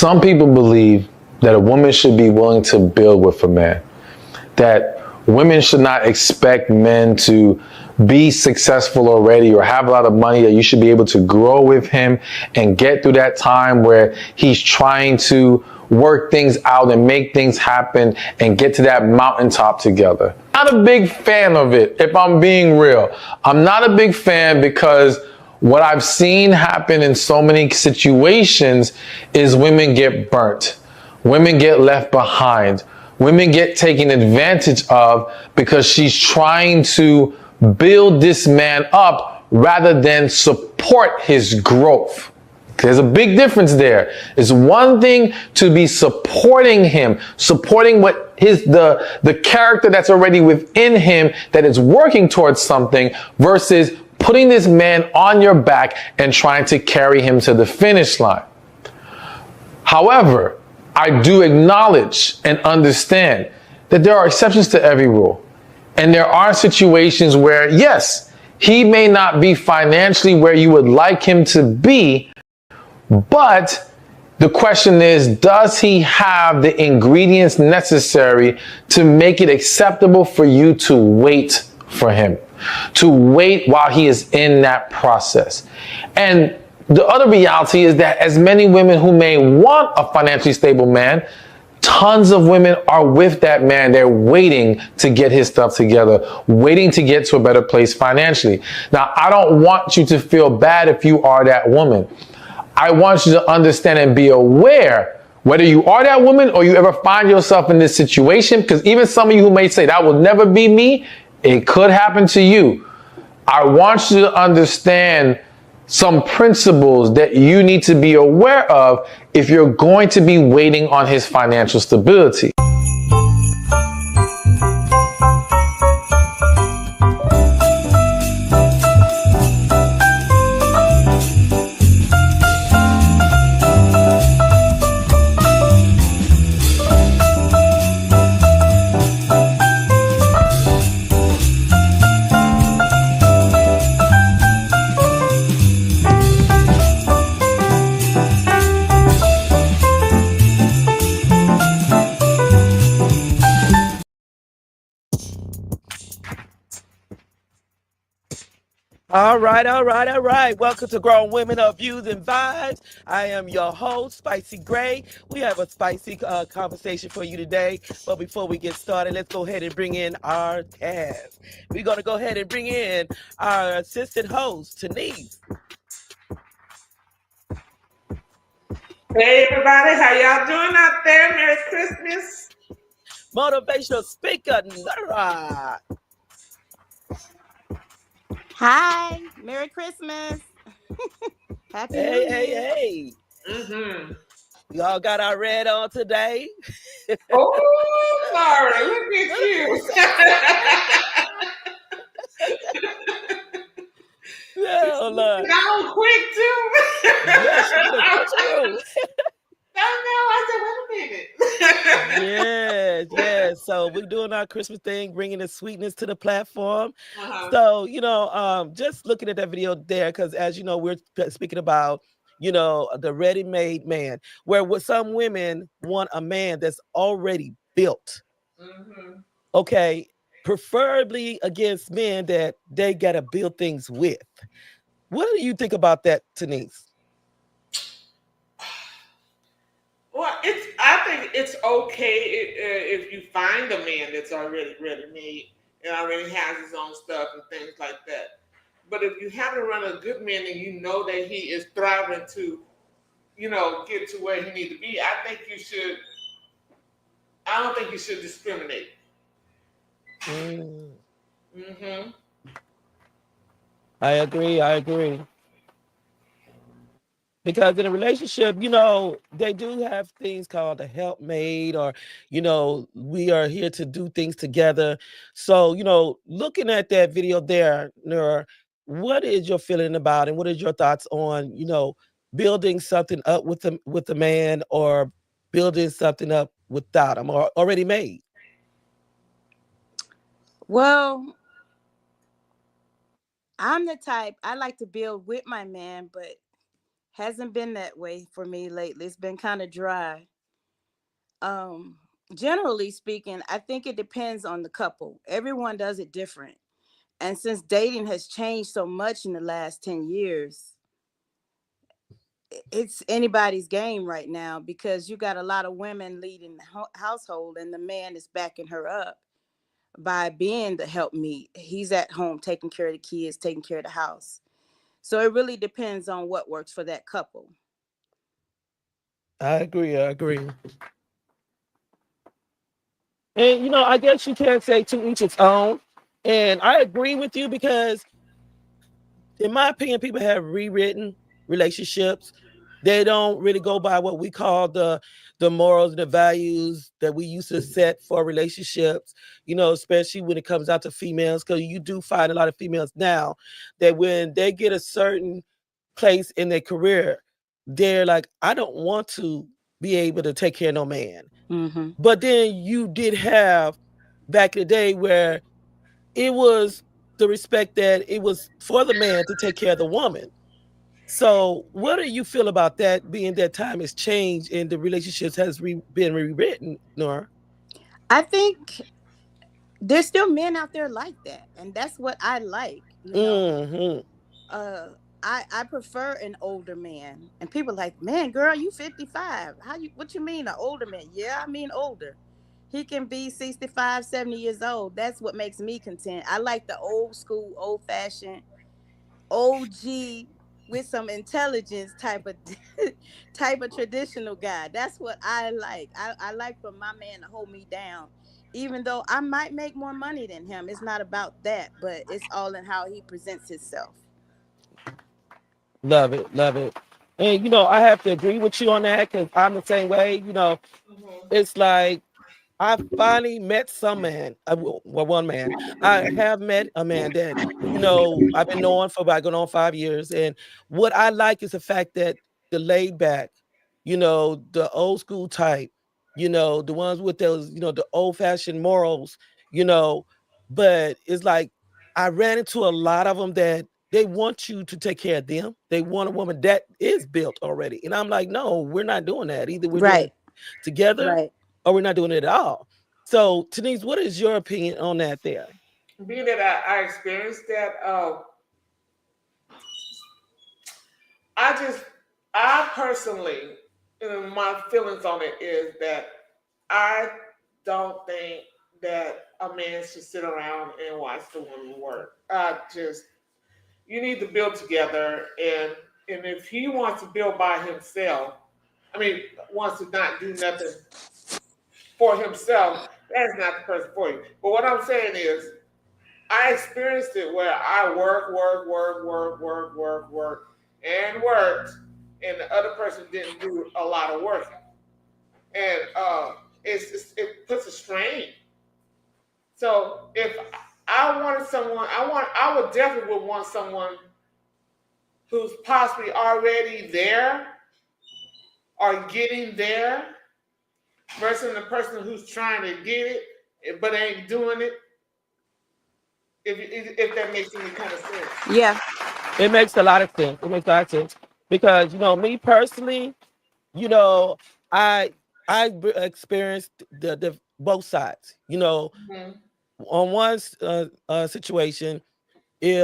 Some people believe that a woman should be willing to build with a man, that women should not expect men to be successful already or have a lot of money, that you should be able to grow with him and get through that time where he's trying to work things out and make things happen and get to that mountaintop together. Not a big fan of it, if I'm being real. I'm not a big fan because what I've seen happen in so many situations is women get burnt. Women get left behind. Women get taken advantage of because she's trying to build this man up rather than support his growth. There's a big difference there. It's one thing to be supporting him, supporting what the character that's already within him that is working towards something, versus putting this man on your back and trying to carry him to the finish line. However, I do acknowledge and understand that there are exceptions to every rule. And there are situations where, yes, he may not be financially where you would like him to be, but the question is, does he have the ingredients necessary to make it acceptable for you to wait for him, to wait while he is in that process? And the other reality is that as many women who may want a financially stable man, tons of women are with that man. They're waiting to get his stuff together, waiting to get to a better place financially. Now, I don't want you to feel bad if you are that woman. I want you to understand and be aware, whether you are that woman or you ever find yourself in this situation, because even some of you who may say that will never be me, it could happen to you. I want you to understand some principles that you need to be aware of if you're going to be waiting on his financial stability. All right. Welcome to Grown Women of Views and Vibes. I am your host, Spicy Gray. We have a spicy conversation for you today. But before we get started, let's go ahead and bring in our cast. We're going to go ahead and bring in our assistant host, Tanise. Hey everybody, how y'all doing out there? Merry Christmas. Motivational speaker, Nara. Hi, Merry Christmas. Happy New Year. Hey. Mm-hmm. We all got our red on today. Oh, Laura, look at you. Oh, Lord. Gone quick too. Yes, true. I said, wait a minute. Yes. So we're doing our Christmas thing, bringing the sweetness to the platform. Uh-huh. So, just looking at that video there, because as you know, we're speaking about, the ready-made man, where some women want a man that's already built. Mm-hmm. Okay. Preferably against men that they got to build things with. What do you think about that, Tanise? Well, I think it's okay if you find a man that's already ready-made and already has his own stuff and things like that. But if you happen to run a good man and you know that he is thriving to, get to where he needs to be, I don't think you should discriminate. Mm-hmm. I agree. Because in a relationship, they do have things called a helpmate, or, we are here to do things together. So, looking at that video there, Nura, what is your feeling about and what is your thoughts on, building something up with the man or building something up without him or already made? Well, I'm the type, I like to build with my man, but Hasn't been that way for me lately. It's been kind of dry. Um, Generally speaking, I think it depends on the couple. Everyone does it different. And since dating has changed so much in the last 10 years, it's anybody's game right now because you got a lot of women leading the household and the man is backing her up by being the helpmeet. He's at home taking care of the kids, taking care of the house. So it really depends on what works for that couple. I agree. I agree. And you know, I guess you can't say to each its own. And I agree with you because, in my opinion, people have rewritten relationships. They don't really go by what we call the morals and the values that we used to set for relationships. You know, especially when it comes out to females, because you do find a lot of females now that when they get a certain place in their career, they're like, I don't want to be able to take care of no man. Mm-hmm. But then you did have back in the day where it was the respect that it was for the man to take care of the woman. So what do you feel about that, being that time has changed and the relationships has been rewritten, Nora? I think there's still men out there like that, and that's what I like. Mm-hmm. I prefer an older man, and people like, man, girl, you 55. What you mean an older man? Yeah, I mean older. He can be 65, 70 years old. That's what makes me content. I like the old school, old fashioned, OG with some intelligence type of type of traditional guy. That's what I like. I like for my man to hold me down. Even though I might make more money than him. It's not about that, but it's all in how he presents himself. Love it, love it. And you know, I have to agree with you on that because I'm the same way. You know, it's like I finally met some man, well, one man. I have met a man that, you know, I've been knowing for about going on 5 years. And what I like is the fact that the laid back, you know, the old school type, you know, the ones with those, you know, the old fashioned morals, you know, but it's like I ran into a lot of them that they want you to take care of them. They want a woman that is built already. And I'm like, no, we're not doing that. Either we're doing it together or we're not doing it at all. So, Denise, what is your opinion on that there? Being that I experienced that, I personally, my feelings on it is that I don't think that a man should sit around and watch the woman work. You need to build together, and if he wants to build by himself, wants to not do nothing for himself, that's not the person for you. But what I'm saying is, I experienced it where I worked, and the other person didn't do a lot of work, and it puts a strain. So if I wanted someone, I would definitely want someone who's possibly already there or getting there, versus the person who's trying to get it but ain't doing it. If that makes any kind of sense. Yeah. It makes a lot of sense. It makes a lot of sense because, you know, me personally, you know, I experienced the both sides. You know, on one situation, he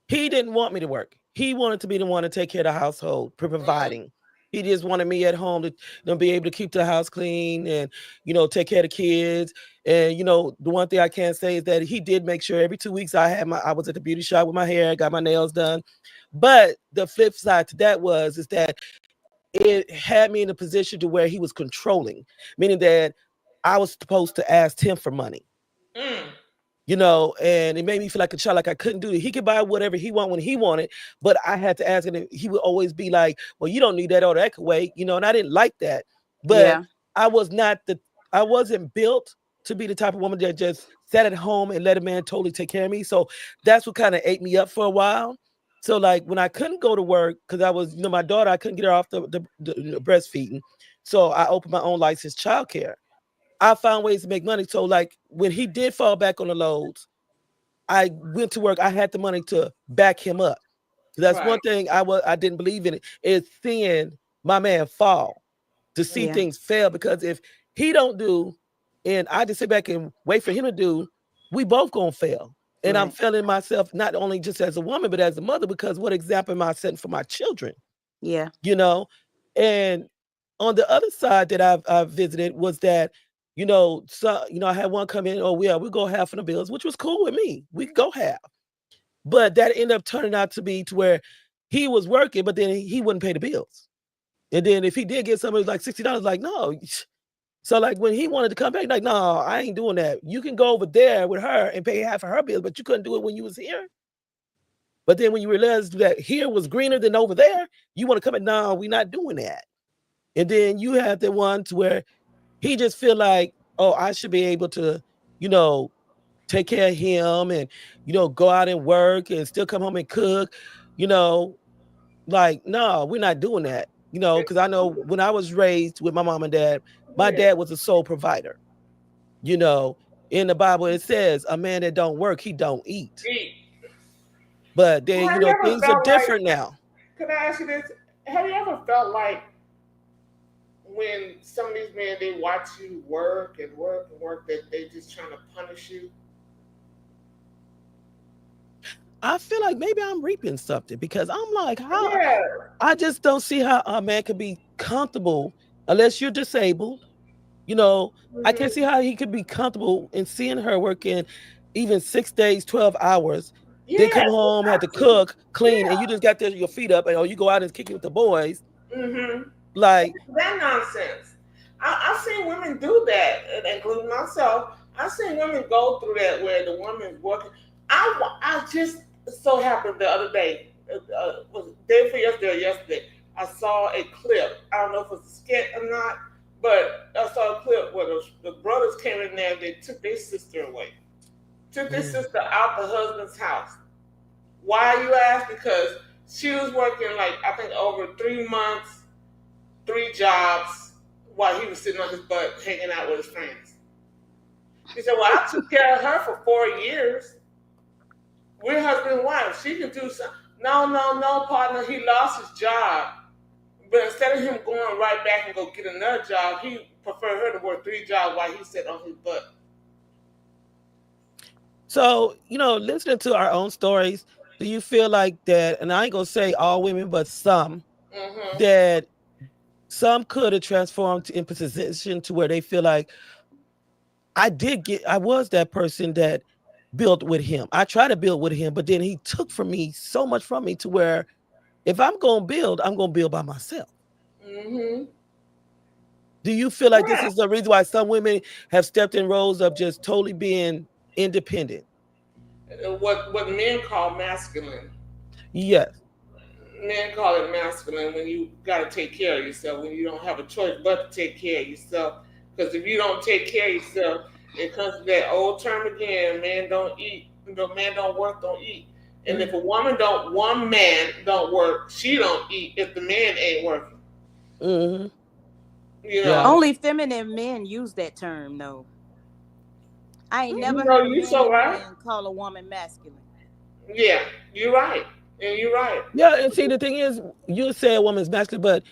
didn't want me to work. He wanted to be the one to take care of the household, providing. He just wanted me at home to be able to keep the house clean and, you know, take care of the kids. And, you know, the one thing I can say is that he did make sure every 2 weeks I was at the beauty shop with my hair, got my nails done. But the flip side to that is that it had me in a position to where he was controlling, meaning that I was supposed to ask him for money. You know, and it made me feel like a child, like I couldn't do it. He could buy whatever he wanted when he wanted, but I had to ask him. And he would always be like, well, you don't need that or that could wait, you know, and I didn't like that. But I wasn't built to be the type of woman that just sat at home and let a man totally take care of me. So that's what kind of ate me up for a while. So like when I couldn't go to work, because I was, you know, my daughter, I couldn't get her off the breastfeeding. So I opened my own licensed childcare. I found ways to make money. So like when he did fall back on the loads, I went to work. I had the money to back him up. That's one Right. thing I didn't believe in it, is seeing my man fall, to see Yeah. things fail. Because if he don't do, and I just sit back and wait for him to do, we both gonna fail. And I'm Right. failing myself not only just as a woman, but as a mother, because what example am I setting for my children? Yeah. You know? And on the other side that I've visited was that, so I had one come in, oh yeah, we go half of the bills, which was cool with me. We could go half. But that ended up turning out to be to where he was working, but then he wouldn't pay the bills. And then if he did get something, it was like $60, like, no. So like when he wanted to come back, like, no, I ain't doing that. You can go over there with her and pay half of her bills, but you couldn't do it when you was here. But then when you realized that here was greener than over there, you want to come in, no, we're not doing that. And then you have the ones where he just feel like, oh, I should be able to, you know, take care of him and, go out and work and still come home and cook, you know, like, no, we're not doing that, because I know when I was raised with my mom and dad, my Yeah. dad was a sole provider. In the Bible, it says a man that don't work, he don't eat. Eat. But then, Have you ever things are felt like? different now. Can I ask you this? Have you ever felt like when some of these men they watch you work and work and work that they just trying to punish you? I feel like maybe I'm reaping something because I'm like, how? Yeah. I just don't see how a man could be comfortable unless you're disabled. I can't Mhm. see how he could be comfortable in seeing her working even 6 days, 12 hours, then Yes. come home, had to cook, clean, and you just got your feet up, and you go out and kick it with the boys. Mm-hmm. Like, That nonsense. I've seen women do that, including myself. I've seen women go through that where the woman's working. I just so happened the other day, was it day for yesterday or yesterday, I saw a clip. I don't know if it's a skit or not, but I saw a clip where the brothers came in there and they took their sister away. Took their sister out the husband's house. Why, you ask? Because she was working like, I think, over 3 months, 3 jobs, while he was sitting on his butt hanging out with his friends. He said, well, I took care of her for 4 years. We're husband and wife. She can do something. No, partner. He lost his job. But instead of him going right back and go get another job, he preferred her to work 3 jobs while he sat on his butt. so, listening to our own stories, do you feel like that, and I ain't gonna say all women, but some, Mm-hmm. that some could have transformed in position to where they feel like I was that person that built with him. I tried to build with him, but then he took from me so much from me to where if I'm gonna build, I'm gonna build by myself. Mm-hmm. Do you feel like this Yeah. is the reason why some women have stepped in roles of just totally being independent? What men call masculine. Yes. Men call it masculine when you got to take care of yourself, when you don't have a choice but to take care of yourself. Because if you don't take care of yourself, it comes to that old term again: man don't eat, man don't work, don't eat. And if one man don't work, she don't eat if the man ain't working. Mm-hmm. You Yeah. know, Only feminine men use that term, though. I ain't never you know, heard a you so right. man call a woman masculine. Yeah, you're right, and you're right. Yeah, and see the thing is, you say a woman's masculine, but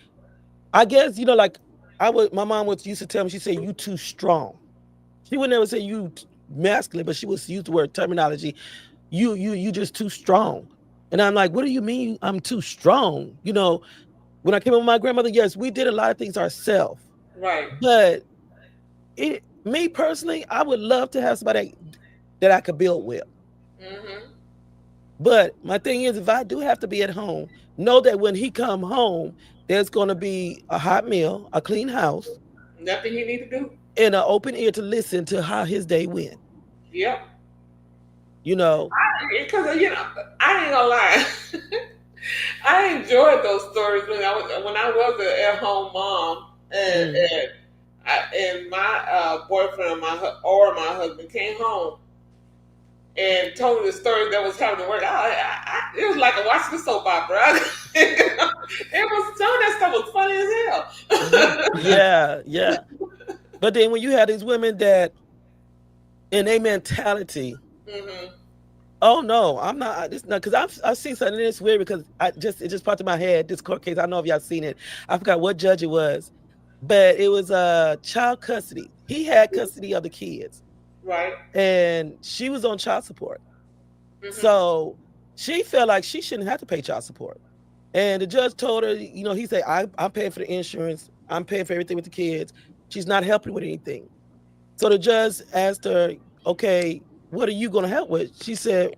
I guess like my mom used to tell me, she said you too strong. She would never say you masculine, but she would use the word terminology. You just too strong. And I'm like, what do you mean I'm too strong? When I came up with my grandmother, yes, we did a lot of things ourselves. Right. But me personally, I would love to have somebody that I could build with. Mm-hmm. But my thing is, if I do have to be at home, know that when he come home, there's going to be a hot meal, a clean house, Nothing you need to do. and an open ear to listen to how his day went. Yep. Because I ain't gonna lie. I enjoyed those stories when I was an at-home mom, and my boyfriend or my husband came home and told me the story that was happening at work. It was like watching the soap opera. Some of that stuff was funny as hell. yeah. But then when you have these women that, in their mentality, Mm-hmm. Oh no, I'm not. It's not because I've seen something that's weird because it just popped in my head. This court case. I don't know if y'all seen it. I forgot what judge it was, but it was child custody. He had custody of the kids, Right. and she was on child support. Mhm. So she felt like she shouldn't have to pay child support. And the judge told her, you know, he said, I'm paying for the insurance. I'm paying for everything with the kids. She's not helping with anything. So the judge asked her, okay, what are you going to help with? She said,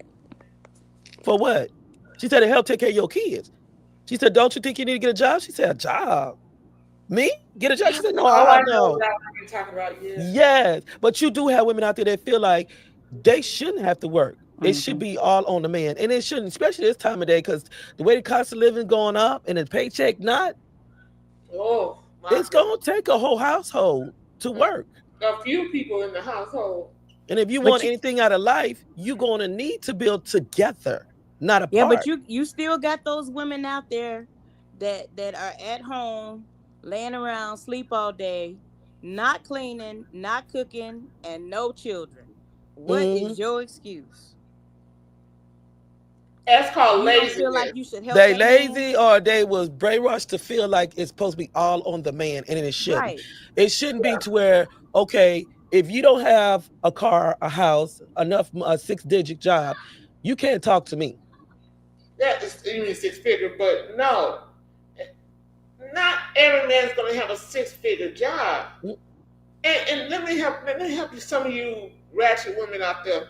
for what? She said, to help take care of your kids. She said, don't you think you need to get a job? She said, a job? Me? Get a job? She said, no, Oh, I I know know. that what you're talking about. Yeah. Yes, but you do have women out there that feel like they shouldn't have to work. It should be all on the man. And it shouldn't, especially this time of day, because the way the cost of living going up and the paycheck not, Oh, my it's going to take a whole household to work. a few people in the household. And if you But want you- anything out of life, you're going to need to build together, not apart. Yeah, but you still got those women out there that are at home, laying around, sleep all day, not cleaning, not cooking, and no children. What is your excuse? That's called You don't laziness. feel like you should help They that man? lazy or they was brainwashed to feel like it's supposed to be all on the man, and it shouldn't. Right. It shouldn't be to where, okay, if you don't have a car, a house, enough a 6-digit job, you can't talk to me. That is even 6-figure, but no. Not every man's gonna have a 6-figure job. And let me help you, some of you ratchet women out there.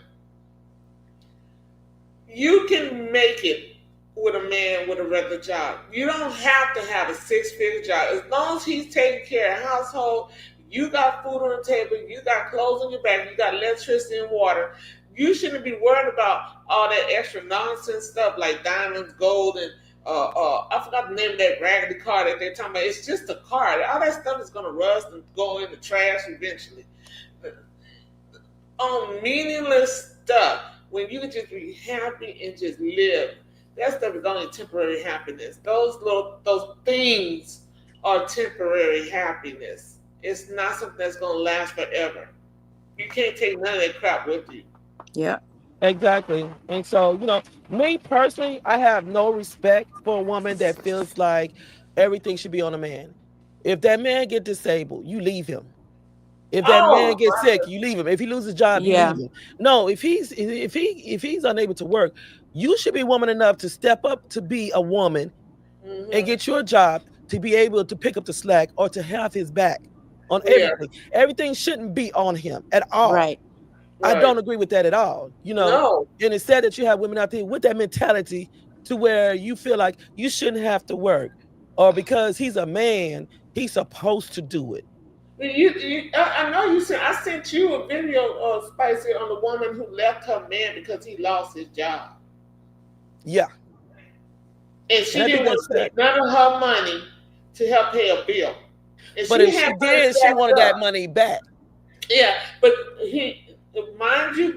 You can make it with a man with a regular job. You don't have to have a 6-figure job. As long as he's taking care of household, you got food on the table, you got clothes on your back, you got electricity and water. You shouldn't be worried about all that extra nonsense stuff like diamonds, gold, and I forgot the name of that raggedy car that they're talking about. It's just a car. All that stuff is gonna rust and go in the trash eventually. On meaningless stuff, when you can just be happy and just live, that stuff is only temporary happiness. Those things are temporary happiness. It's not something that's gonna last forever. You can't take none of that crap with you. Yeah. Exactly. And so, you know, me personally, I have no respect for a woman that feels like everything should be on a man. If that man get disabled, you leave him. If that man gets sick, you leave him. If he loses his job, you Yeah. leave him. No, if he's unable to work, you should be woman enough to step up to be a woman and get your job to be able to pick up the slack or to have his back on everything. Everything shouldn't be on him at all. Right. I don't agree with that at all. You know, No. and it's sad that you have women out there with that mentality to where you feel like you shouldn't have to work, or because he's a man, he's supposed to do it. I know you said I sent you a video, Spicy, on the woman who left her man because he lost his job, Yeah. and she And I think didn't want that's to take none of her money to help pay a bill. And But if she had did, she stacked wanted that up. money back. Yeah, but mind you,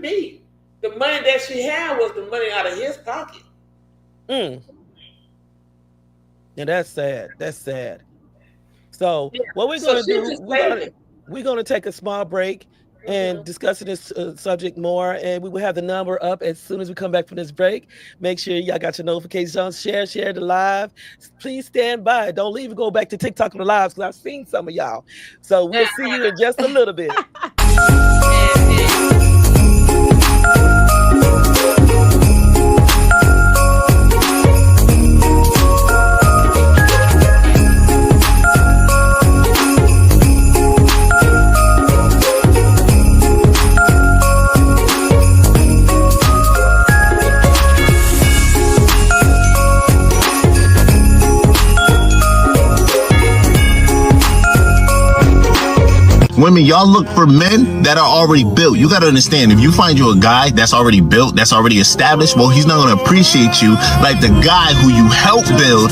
the money that she had was the money out of his pocket. And that's sad. That's sad. So what we're gonna do? We're gonna take a small break and discuss this subject more, and we will have the number up as soon as we come back from this break. Make sure y'all got your notifications on. Share the live. Please stand by. Don't leave and go back to TikTok on the lives because I've seen some of y'all. So we'll see you in just a little bit. Women, y'all look for men that are already built. You gotta understand, if you find you a guy that's already built, that's already established, well, he's not gonna appreciate you like the guy who you help build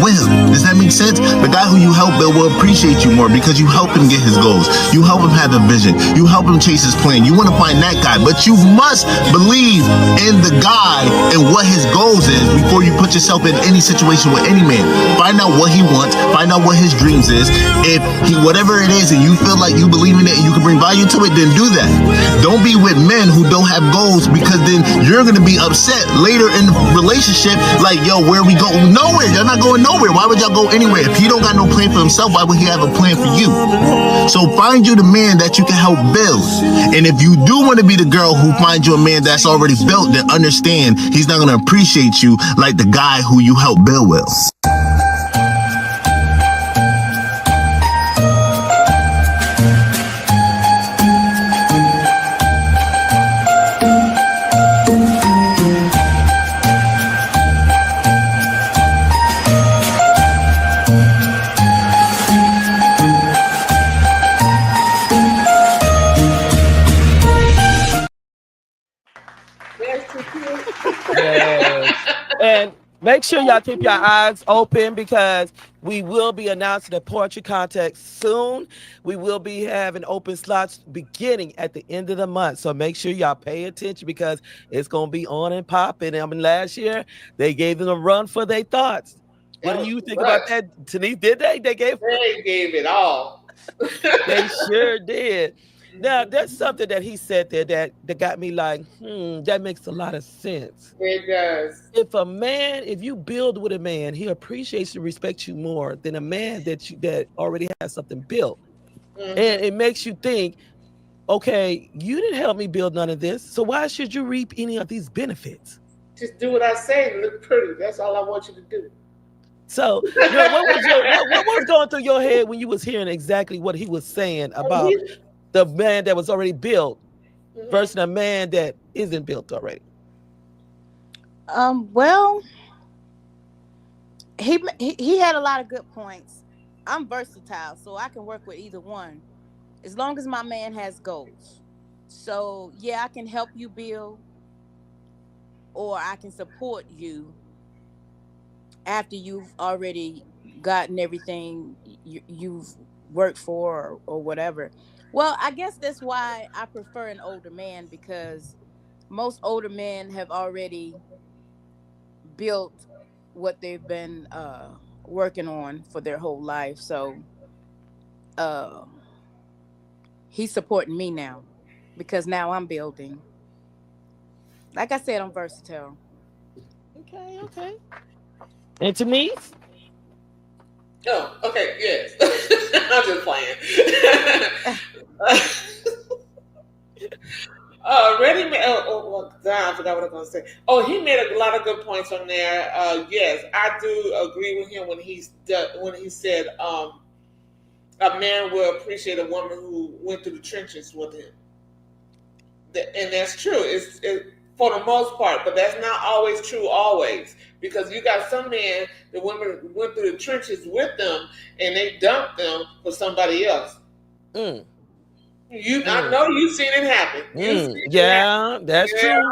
will. Does that make sense? The guy who you help build will appreciate you more because you help him get his goals. You help him have a vision. You help him chase his plan. You wanna find that guy, but you must believe in the guy and what his goals is before you put yourself in any situation with any man. Find out what he wants. Find out what his dreams is. If he, whatever it is, and you feel like you believe in it and you can bring value to it, then do that. Don't be with men who don't have goals, because then you're going to be upset later in the relationship. Like, yo, where we go? Nowhere. You're not going nowhere. Why would y'all go anywhere? If he don't got no plan for himself, why would he have a plan for you? So find you the man that you can help build. And if you do want to be the girl who finds you a man that's already built, then understand he's not going to appreciate you like the guy who you help build with. Yes. And make sure y'all keep your eyes open, because we will be announcing the poetry contest soon. We will be having open slots beginning at the end of the month. So make sure y'all pay attention, because it's going to be on and popping. I mean, last year, they gave them a run for their thoughts. What do you think about that, Denise? Did they? They gave it all. They sure did. Now, that's something that he said there that got me like, that makes a lot of sense. It does. If you build with a man, he appreciates and respects you more than a man that already has something built. And it makes you think, okay, you didn't help me build none of this, so why should you reap any of these benefits? Just do what I say and look pretty. That's all I want you to do. So, what was going through your head when you was hearing exactly what he was saying about the man that was already built versus a man that isn't built already? Well, he had a lot of good points. I'm versatile, so I can work with either one, as long as my man has goals. So yeah, I can help you build, or I can support you after you've already gotten everything you've worked for or whatever. Well, I guess that's why I prefer an older man, because most older men have already built what they've been working on for their whole life. So he's supporting me now, because now I'm building. Like I said, I'm versatile. Okay. And to me? Oh, okay, yes. I'm just playing. Ready made. I forgot what I was going to say. Oh, he made a lot of good points on there. Yes, I do agree with him when he said a man will appreciate a woman who went through the trenches with him. And that's true. It's for the most part, but that's not always true always, because you got some men, the women went through the trenches with them and they dumped them for somebody else. I know you've seen it happen. That's true.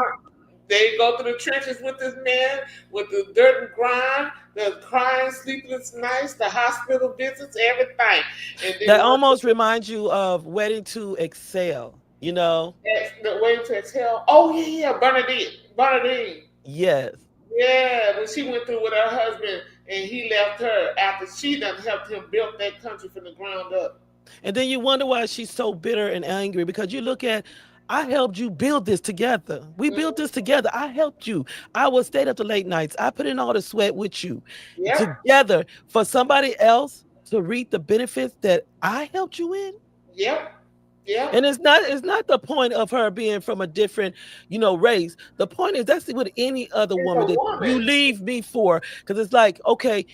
They go through the trenches with this man, with the dirt and grime, the crying, sleepless nights, the hospital visits, everything. And that almost reminds you of Waiting to Exhale. You know, the Waiting to Exhale. Oh yeah, Bernadine. Yes. Yeah, when she went through with her husband and he left her after she done helped him build that country from the ground up. And then you wonder why she's so bitter and angry, because you look at, I helped you build this together. We built this together. I helped you. I would stay up to late nights. I put in all the sweat with you together for somebody else to reap the benefits that I helped you in. Yep. Yeah. And it's not the point of her being from a different, race. The point is that's with any other woman that you leave me for, because it's like, okay,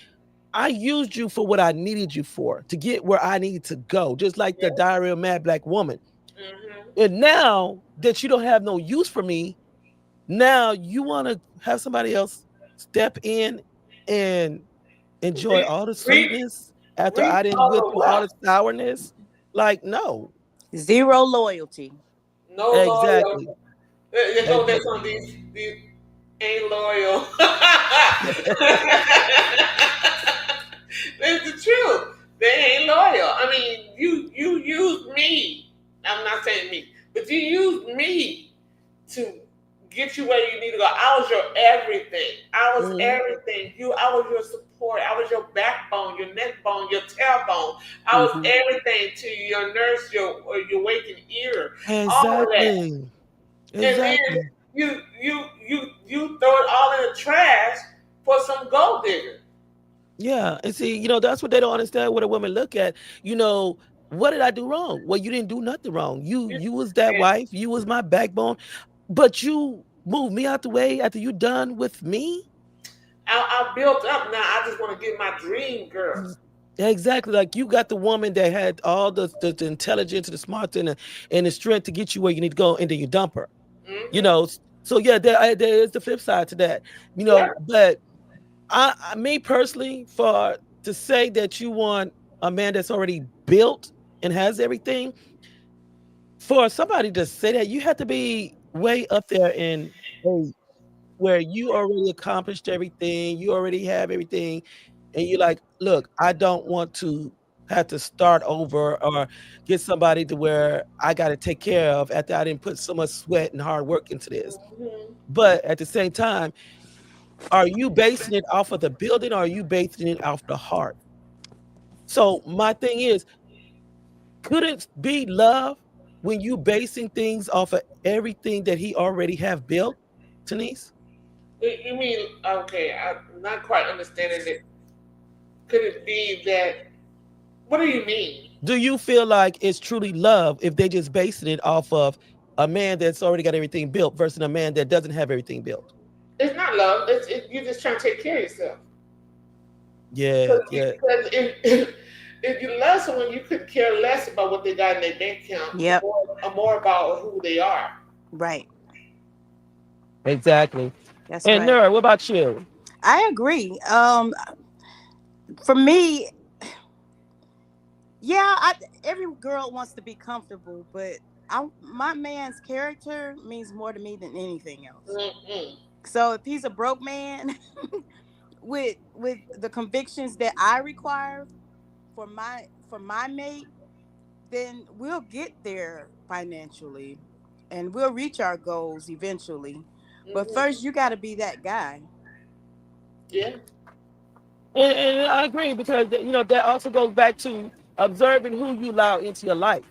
I used you for what I needed you for, to get where I needed to go, just like the Diary of a Mad Black Woman. And now that you don't have no use for me, now you want to have somebody else step in and enjoy all the sweetness after I didn't whip through all the sourness. Like, no. Zero loyalty. No exactly. loyalty. You know that's on these ain't loyal. That's the truth. They ain't loyal. I mean, you used me. I'm not saying me, but you used me to get you where you need to go. I was your everything. I was everything. I was your support. I was your backbone, your neck bone, your tailbone. I was everything to you, your nurse, your waking ear, all of that. Exactly. And then you throw it all in the trash for some gold digger. Yeah, and see, that's what they don't understand. What a woman look at, what did I do wrong? Well, you didn't do nothing wrong. You was that wife. You was my backbone, but you moved me out the way after you done with me. I built up. Now I just want to get my dream girl. Exactly, like you got the woman that had all the intelligence, the smarts, and the strength to get you where you need to go, and then you dump her. So yeah, there is the flip side to that. But me personally, to say that you want a man that's already built and has everything, for somebody to say that, you have to be way up there in age, where you already accomplished everything, you already have everything, and you're like, look, I don't want to have to start over or get somebody to where I got to take care of after I didn't put so much sweat and hard work into this. But at the same time, are you basing it off of the building, or are you basing it off the heart? So my thing is, could it be love when you basing things off of everything that he already have built, Denise? You mean, okay, I'm not quite understanding it. Could it be that, what do you mean? Do you feel like it's truly love if they just basing it off of a man that's already got everything built versus a man that doesn't have everything built? It's not love. You're just trying to take care of yourself. Yeah. Because if you love someone, you could care less about what they got in their bank account. Yep. More about who they are. Right. Exactly. That's and right. Nura, what about you? I agree. For me, yeah, every girl wants to be comfortable, but my man's character means more to me than anything else. Mm-hmm. So if he's a broke man with the convictions that I require for my mate, then we'll get there financially and we'll reach our goals eventually. Mm-hmm. But first you got to be that guy. Yeah. And I agree, because that also goes back to observing who you allow into your life.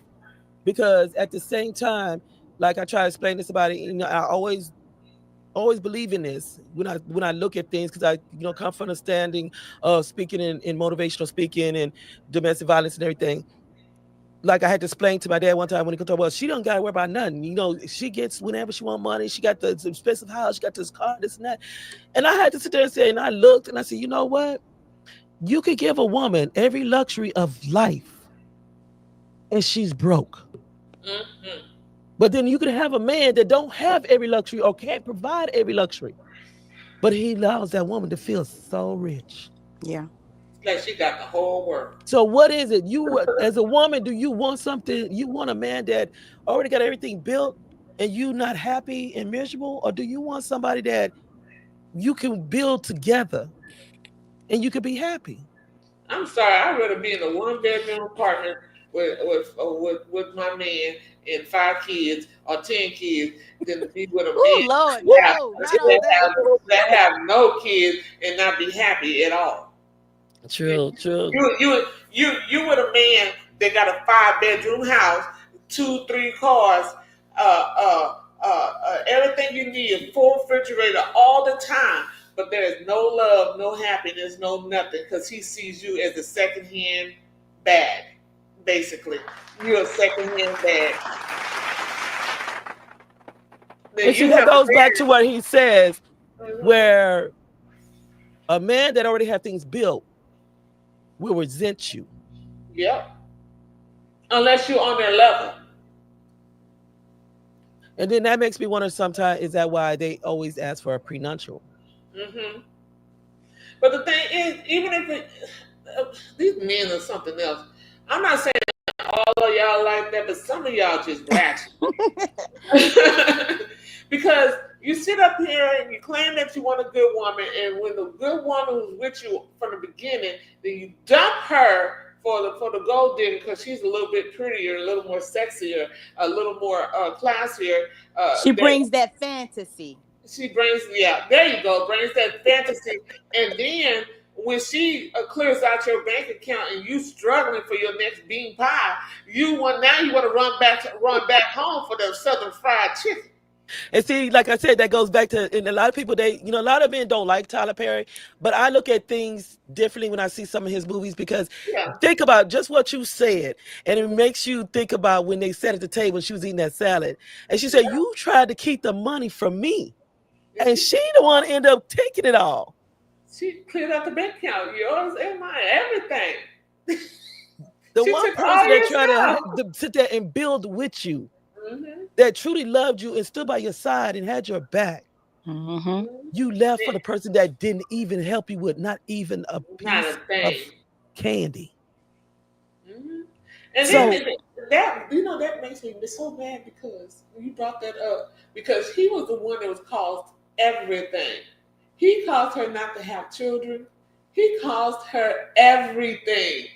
Because at the same time, like I try to explain this about it, I always believe in this when I look at things, because I come from a standing of speaking in motivational speaking and domestic violence and everything. Like I had to explain to my dad one time when he could talk about, she don't gotta worry about nothing. She gets whenever she want money. She got the expensive house. She got this car, this and that. And I had to sit there and say, and I looked and I said, you know what? You could give a woman every luxury of life, and she's broke. Mm-hmm. But then you could have a man that don't have every luxury or can't provide every luxury, but he allows that woman to feel so rich. Yeah. Like she got the whole world. So what is it? You, as a woman, do you want something? You want a man that already got everything built and you not happy and miserable? Or do you want somebody that you can build together and you can be happy? I'm sorry, I'd rather be in a 1-bedroom apartment with my man and 5 kids or 10 kids than to be with a man Lord, no, that have no kids and not be happy at all. True. You with a man that got a 5-bedroom house, 2-3 cars, everything you need, a full refrigerator all the time, but there is no love, no happiness, no nothing, because he sees you as a secondhand bag. Basically, you're a secondhand bag. And see, that goes back to what he says, where a man that already have things built will resent you. Yep. Unless you're on their level. And then that makes me wonder sometimes, is that why they always ask for a prenuptial? Mm-hmm. But the thing is, even if these men are something else, I'm not saying all of y'all like that, but some of y'all just ratchet. Because you sit up here and you claim that you want a good woman, and when the good woman was with you from the beginning, then you dump her for the gold digger because she's a little bit prettier, a little more sexier, a little more classier. She brings that fantasy. She brings, yeah, there you go, brings that fantasy, and then when she clears out your bank account and you struggling for your next bean pie, you want to run back home for the Southern Fried Chicken. And see, like I said, that goes back to, and a lot of people, a lot of men don't like Tyler Perry, but I look at things differently when I see some of his movies because think about just what you said, and it makes you think about when they sat at the table, she was eating that salad, and she said, you tried to keep the money from me, and she the one ended up taking it all. She cleared out the bank account, yours and mine, everything. The one person that tried to sit there and build with you, that truly loved you and stood by your side and had your back. You left for the person that didn't even help you with not even a piece of candy. And so, that makes me so mad because you brought that up, because he was the one that was caused everything. He caused her not to have children. He caused her everything.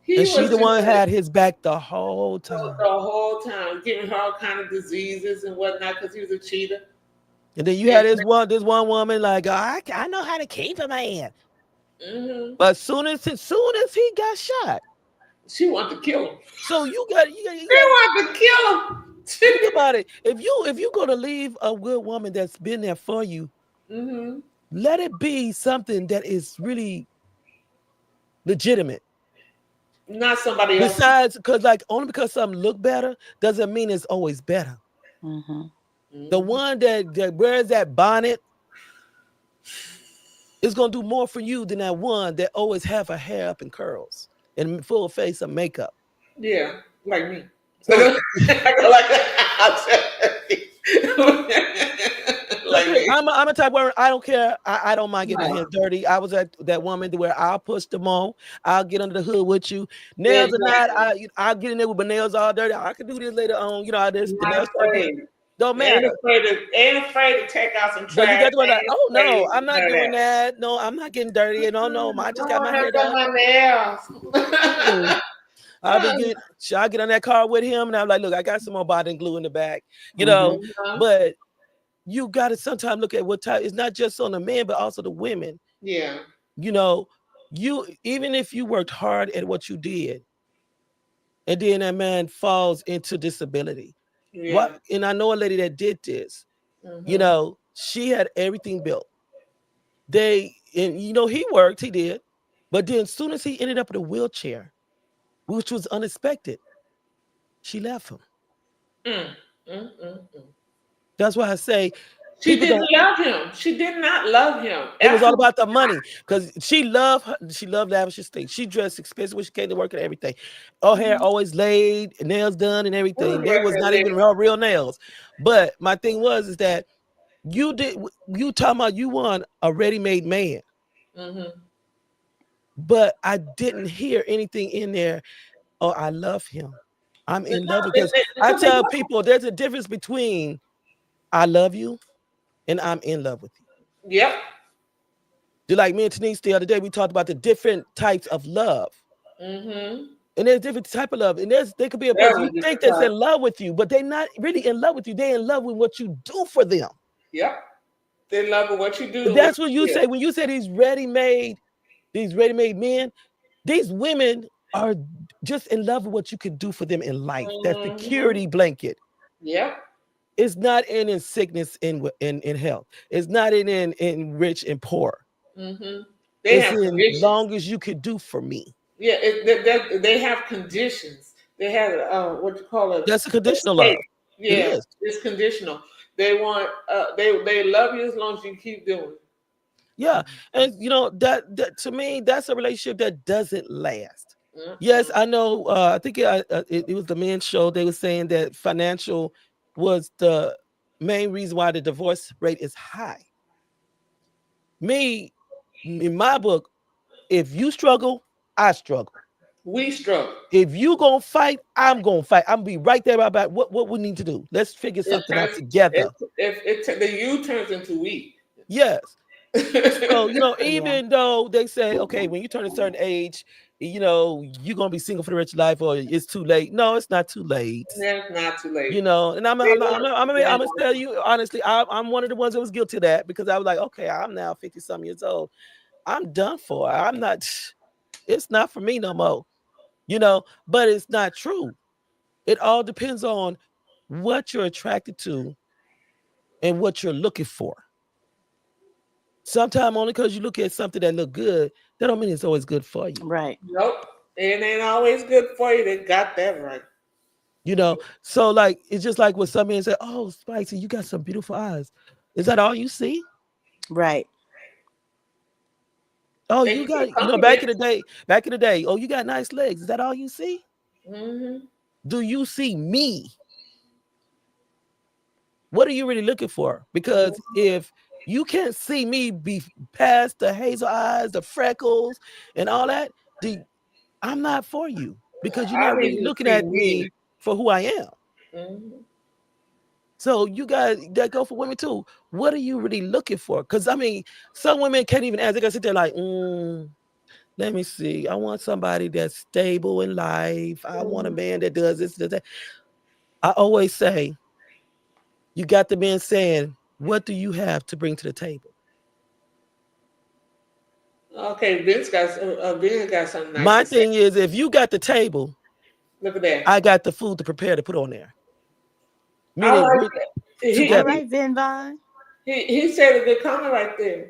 And she the one had his back the whole time. The whole time, giving her all kind of diseases and whatnot because he was a cheater. And then you had this one woman like, I know how to keep a man. But soon as he got shot, she wanted to kill him. So you wanted to kill him. Think about it. If you go to leave a good woman that's been there for you, let it be something that is really legitimate. Not somebody else. Besides, only because something look better doesn't mean it's always better. The one that wears that bonnet is gonna do more for you than that one that always have her hair up in curls and full face of makeup. Yeah, like me. I'm a type where I don't care. I don't mind getting my hands dirty. I was at that woman where I'll push them on. I'll get under the hood with you. Nails or not, I'll get in there with my nails all dirty. I can do this later on. Don't matter. Ain't afraid to take out some trash. But you got to be like, oh no, I'm not doing that. No, I'm not getting dirty. No, I just got my hair done. I'll get on that car with him, and I'm like, look, I got some more body glue in the back, But you got to sometimes look at what type. It's not just on the men, but also the women. Yeah. You even if you worked hard at what you did, and then that man falls into disability. Yeah. And I know a lady that did this. She had everything built. He worked, he did, but then as soon as he ended up in a wheelchair, which was unexpected, she left him. That's why I say she didn't love him. She did not love him. It was all about the money because she loved lavish things. She dressed expensive when she came to work and everything. Her hair always laid, nails done, and everything. They was not even her real nails. But my thing is that you talking about you want a ready-made man. But I didn't hear anything in there. Oh, I love him. I'm in love because I tell people there's a difference between I love you and I'm in love with you. Yep. Just like me and Denise the other day, we talked about the different types of love. And there's different type of love. And they could be a person you think that's in love with you, but they're not really in love with you. They're in love with what you do for them. Yep. They're in love with what you do. But that's what you say. When you say these ready-made men, these women are just in love with what you can do for them in life. That security blanket. Yep. It's not in sickness in health. It's not in rich and poor. It's in long as you could do for me. Yeah, they have conditions. They have what you call it. That's a conditional love. Yeah, it's conditional. They want they love you as long as you keep doing it. Yeah, and that to me that's a relationship that doesn't last. Yes, I know. I think it was the men's show. They were saying that financial was the main reason why the divorce rate is high. Me, in my book, if you struggle, I struggle. We struggle. If you gonna fight, I'm gonna fight. I'm gonna be right there about what we need to do. Let's figure something out together. If the you turns into we. Yes. So even though they say, okay, when you turn a certain age, you know, you're gonna be single for the rest of your life, or it's too late. No, it's not too late. That's not too late. You know, and I'm They gonna tell you honestly, I'm one of the ones that was guilty of that, because I was like, okay, I'm now 50 some years old. I'm done for. I'm not. It's not for me no more. You know, but it's not true. It all depends on what you're attracted to and what you're looking for. Sometimes only because you look at something that look good, that don't mean it's always good for you. Right. Nope. It ain't always good for you. They got that right. You know, so like it's just like when some men say, "Oh, Spicy, you got some beautiful eyes." Is that all you see? Right. Oh, They you can got, you know, back in the day, oh, you got nice legs. Is that all you see? Mm-hmm. Do you see me? What are you really looking for? Because if you can't see me be past the hazel eyes, the freckles, and all that, I'm not for you, because you're I not need really you to looking see at me. me for who I am. Mm-hmm. So you guys, that go for women too. What are you really looking for? Because I mean, some women can't even ask. They gotta sit there like, let me see. I want somebody that's stable in life. I want a man that does this, does that. I always say, you got the men saying, what do you have to bring to the table? Okay, Vince got something nice My to say. thing is, if you got the table, Look at that. I got the food to prepare to put on there. I Meaning like we're that. All together. right, Vin Vaughn. He said a good comment right there.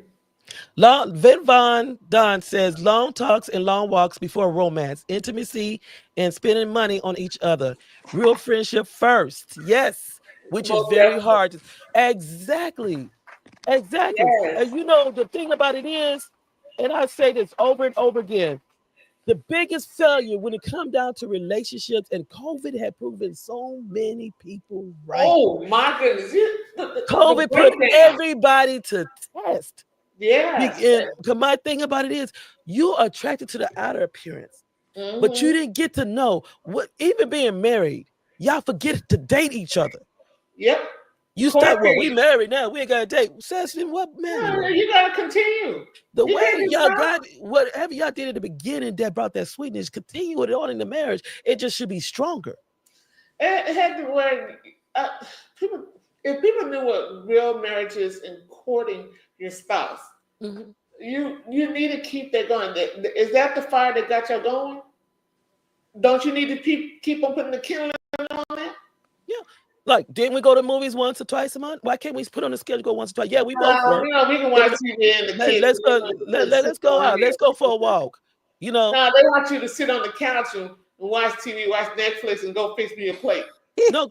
Vin Von Don says long talks and long walks before romance, intimacy, and spending money on each other. Real friendship first. Yes, which is Most very definitely. hard. Exactly. Yes. And you know, the thing about it is, and I say this over and over again, the biggest failure when it comes down to relationships, and COVID had proven so many people right. Oh my goodness. The COVID put breakdown. everybody to test. Yes. And my thing about it is, you're attracted to the outer appearance, but you Mhm. didn't get to know what, even being married, y'all forget to date each other. Yep. You start, well, we Courtney. married now, we ain't got to date. Says, what No, married? you gotta continue. The You way can't just y'all stop. got, whatever y'all did at the beginning that brought that sweetness, continue it on in the marriage. It just should be stronger. It had to where people, if people knew what real marriage is and courting your spouse, you need to keep that going. Is that the fire that got you going? Don't you need to keep on putting the kindling on that? Yeah. Like, didn't we go to movies once or twice a month? Why can't we put on the schedule to go once or twice? Yeah, we both work. You know, we can watch TV and the kids. Let's go out. Let's go for a walk. You know. No, they want you to sit on the couch and watch TV, watch Netflix, and go fix me a plate. No.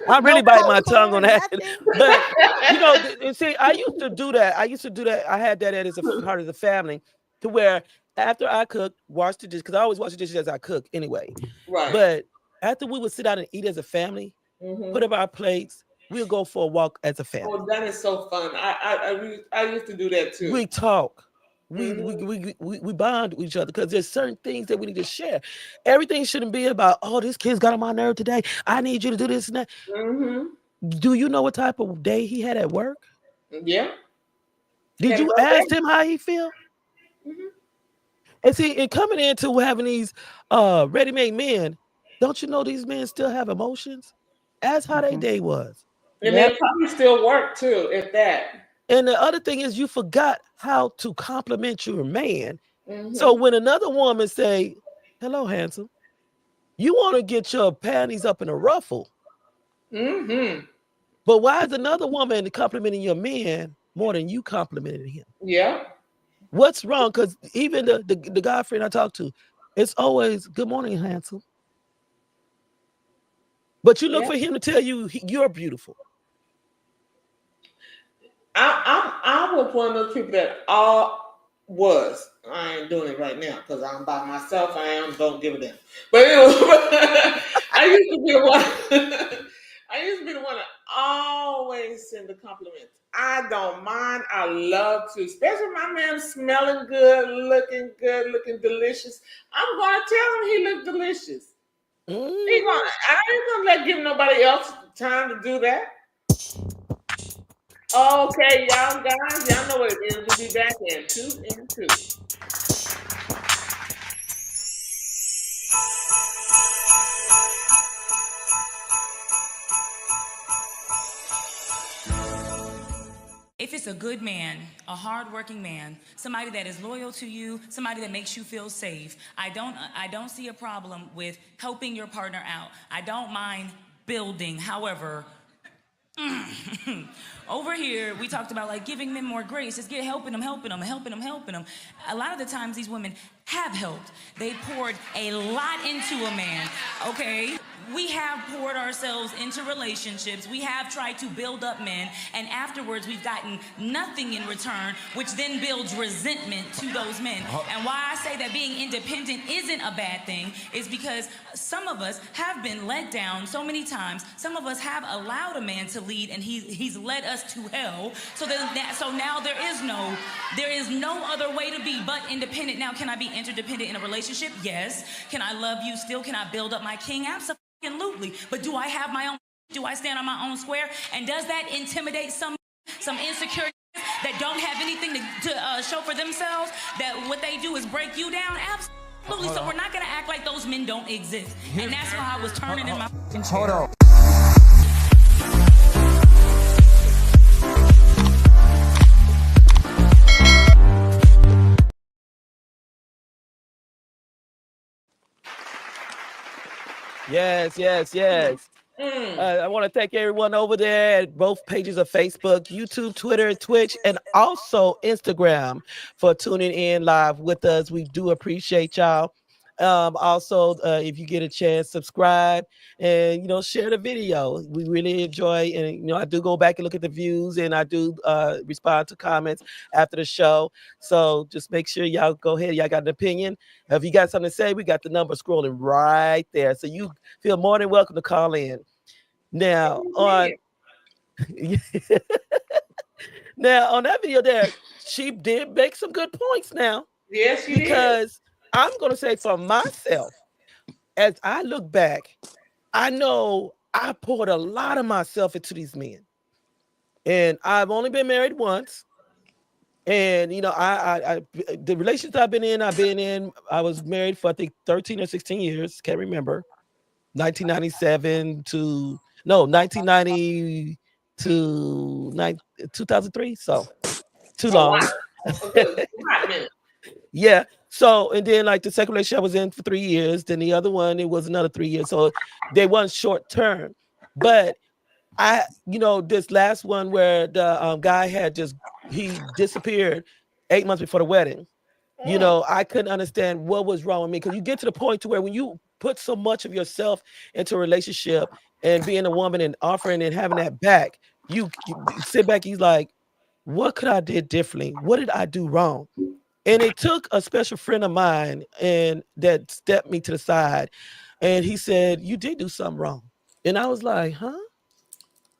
I really bite my tongue on that. But you know, see, I used to do that. I had that as a part of the family, to where after I cook, wash the dishes, because I always wash the dishes as I cook anyway. Right. But after we would sit down and eat as a family, put up our plates, we'll go for a walk as a family. Oh, that is so fun. I used to do that too. We talk. We bond with each other, because there's certain things that we need to share. Everything shouldn't be about, oh, this kid's got on my nerve today, I need you to do this and that. Do you know what type of day he had at work? Yeah. Did you ask him how he feel? And see, and coming into having these ready-made men, don't you know these men still have emotions? Ask how their day was. And they probably still work too, if that. And the other thing is, you forgot how to compliment your man. So when another woman say, hello, handsome, you want to get your panties up in a ruffle. But why is another woman complimenting your man more than you complimenting him? Yeah. What's wrong? Because even the guy friend I talk to, it's always, good morning, handsome. But you look for him to tell you you're beautiful. I was one of those people that I ain't doing it right now because I'm by myself. Don't give a damn. But anyway, I used to be the one. I used to be the one that always send the compliments. I don't mind. I love to, especially my man smelling good, looking delicious. I'm gonna tell him he look delicious. I ain't gonna give nobody else time to do that. Okay, y'all guys, y'all know what it is. We'll be back in 2 and 2. If it's a good man, a hardworking man, somebody that is loyal to you, somebody that makes you feel safe, I don't see a problem with helping your partner out. I don't mind building. However, over here, we talked about like giving men more grace. Just helping them. A lot of the times these women have helped. They poured a lot into a man, okay? We have poured ourselves into relationships. We have tried to build up men, and afterwards we've gotten nothing in return, which then builds resentment to those men. And why I say that being independent isn't a bad thing is because some of us have been let down so many times. Some of us have allowed a man to lead, and he's led us to hell. So now there is no other way to be but independent. Now, can I be interdependent in a relationship? Yes. Can I love you still? Can I build up my king? Absolutely. But do I have my own? Do I stand on my own square? And does that intimidate some insecurities that don't have anything to show for themselves? That what they do is break you down? Absolutely. So we're not gonna act like those men don't exist. And that's why I was turning in my chair. Hold on. Yes. I want to thank everyone over there at both pages of Facebook, YouTube, Twitter, Twitch, and also Instagram for tuning in live with us. We do appreciate y'all. Also, if you get a chance, subscribe and share the video. We really enjoy, and I do go back and look at the views, and I do respond to comments after the show. So just make sure y'all go ahead. Y'all got an opinion. If you got something to say, we got the number scrolling right there, so you feel more than welcome to call in. Now on that video there, she did make some good points now. Yes, she because I'm going to say for myself, as I look back, I know I poured a lot of myself into these men. And I've only been married once. And, I the relationships I've been in, I was married for, I think, 13 or 16 years. Can't remember. 1997 to 1990 to 2003. So too long. Yeah. So, and then like the second relationship I was in for 3 years, then the other one, it was another 3 years. So they weren't short term. But this last one where the guy he disappeared 8 months before the wedding. I couldn't understand what was wrong with me, because you get to the point to where when you put so much of yourself into a relationship and being a woman and offering and having that back, you sit back, he's like, what could I did differently? What did I do wrong? And it took a special friend of mine and that stepped me to the side, and he said, you did do something wrong. And I was like, huh?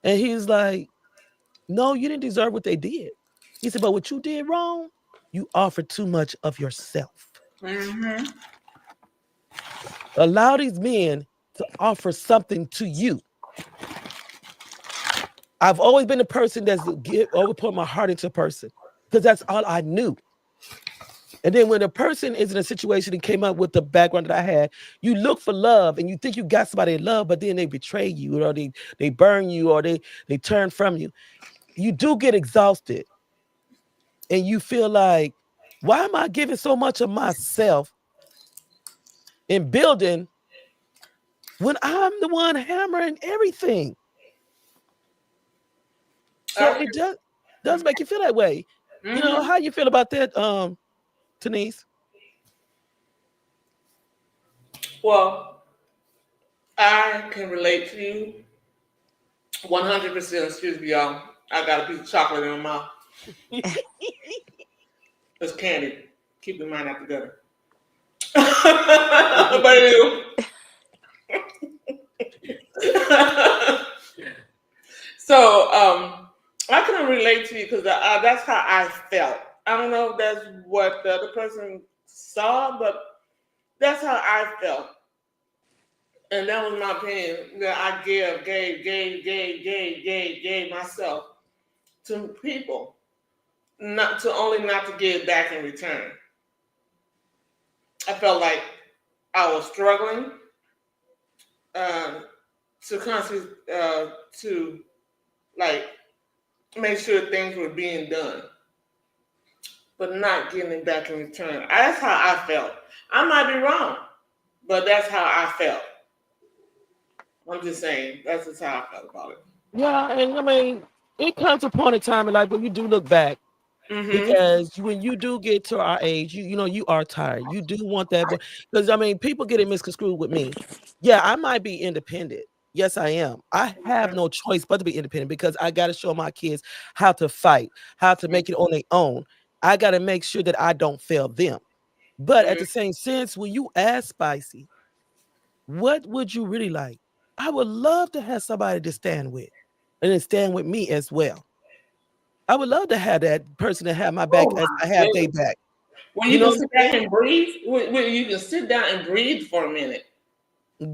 And he's like, no, you didn't deserve what they did. He said, but what you did wrong, you offered too much of yourself. Mm-hmm. Allow these men to offer something to you. I've always been the person that's always put my heart into a person, because that's all I knew. And then when a person is in a situation and came up with the background that I had, you look for love and you think you got somebody to love, but then they betray you, or they burn you, or they turn from you. You do get exhausted. And you feel like, why am I giving so much of myself in building when I'm the one hammering everything? So it does make you feel that way. Mm-hmm. How you feel about that, Tanise? Well, I can relate to you 100%. Excuse me, y'all. I got a piece of chocolate in my mouth. It's candy. Keep your mind out together. But anyway. So I can relate to you because that's how I felt. I don't know if that's what the other person saw, but that's how I felt. And that was my opinion that I gave myself to people, not to get it back in return. I felt like I was struggling to constantly to like make sure things were being done, but not getting it back in return. That's how I felt. I might be wrong, but that's how I felt. I'm just saying, that's just how I felt about it. Yeah, and I mean, it comes a point in time in life when you do look back, Mm-hmm. because when you do get to our age, you know you are tired. You do want that, because I mean, people get it misconstrued with me. Yeah, I might be independent. Yes, I am. I have no choice but to be independent because I got to show my kids how to fight, how to make it on their own. I got to make sure that I don't fail them. But at the same sense, when you ask Spicy, what would you really like? I would love to have somebody to stand with and then stand with me as well. I would love to have that person to have my back as I have their back. When you can sit back and breathe, when you can sit down and breathe for a minute.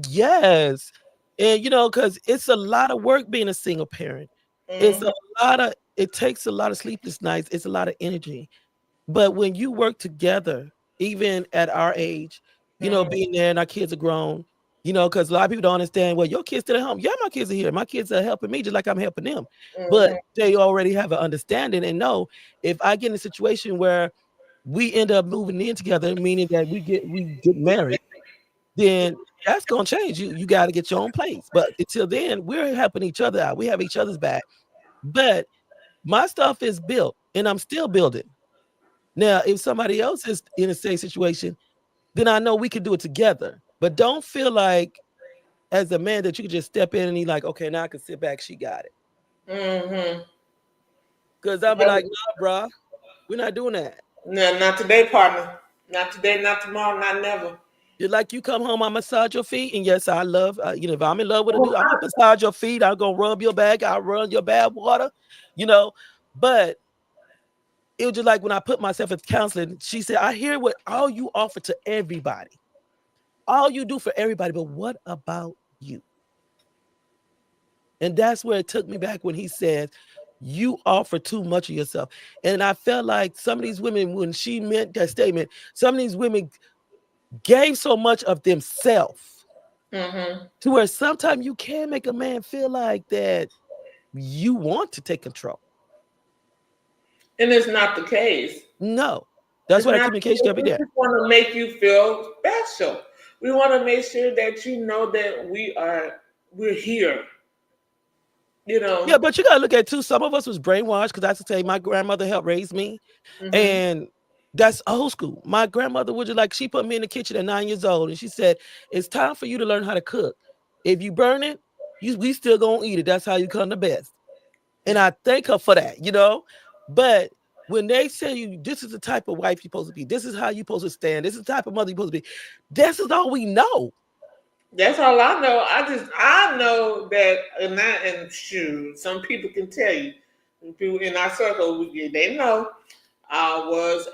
Yes. And because it's a lot of work being a single parent. It's a lot of, it takes a lot of sleepless nights. It's a lot of energy. But when you work together, even at our age, being there and our kids are grown, because a lot of people don't understand, well, your kids still at home. Yeah, my kids are here. My kids are helping me just like I'm helping them. But they already have an understanding and know if I get in a situation where we end up moving in together, meaning that we get married, then that's gonna change. You got to get your own place. But until then, we're helping each other out. We have each other's back. But my stuff is built and I'm still building. Now, if somebody else is in the same situation, then I know we can do it together. But don't feel like as a man that you can just step in and he like, okay, now I can sit back. She got it. Because I'll be like, nah, bro, we're not doing that. No, not today, partner. Not today, not tomorrow, not never. You're like, you come home, I massage your feet. And yes, I love, if I'm in love with a dude, I'm going to massage your feet. I'll go rub your back. I'll run your bath water, But it was just like when I put myself in counseling, she said, I hear what all you offer to everybody. All you do for everybody, but what about you? And that's where it took me back when he said, you offer too much of yourself. And I felt like some of these women, when she meant that statement, some of these women gave so much of themselves to where sometimes you can make a man feel like that you want to take control. And it's not the case. No. That's why the communication got to be there. We just want to make you feel special. We want to make sure that you know that we're here. Yeah, but you gotta look at too. Some of us was brainwashed because I have to say my grandmother helped raise me, and that's old school. My grandmother would just she put me in the kitchen at 9 years old, and she said, "It's time for you to learn how to cook. If you burn it, we still gonna eat it. That's how you come the best." And I thank her for that, But when they say you, this is the type of wife you're supposed to be. This is how you're supposed to stand. This is the type of mother you're supposed to be. This is all we know. That's all I know. I know that, and shoot, some people can tell you. People in our circle, they know I was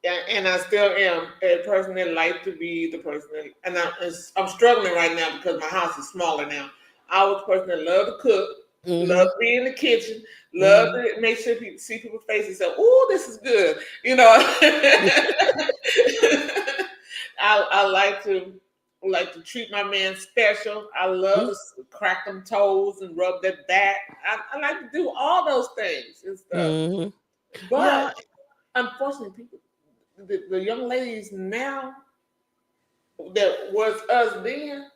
and I still am a person that likes to be the person that, and I'm struggling right now because my house is smaller now. I was a person that loved to cook, loved to be in the kitchen, loved to make sure people see people's faces and say, "Oh, this is good," I like to treat my man special. I love to crack them toes and rub their back. I like to do all those things and stuff. But unfortunately, people, the young ladies now that was us then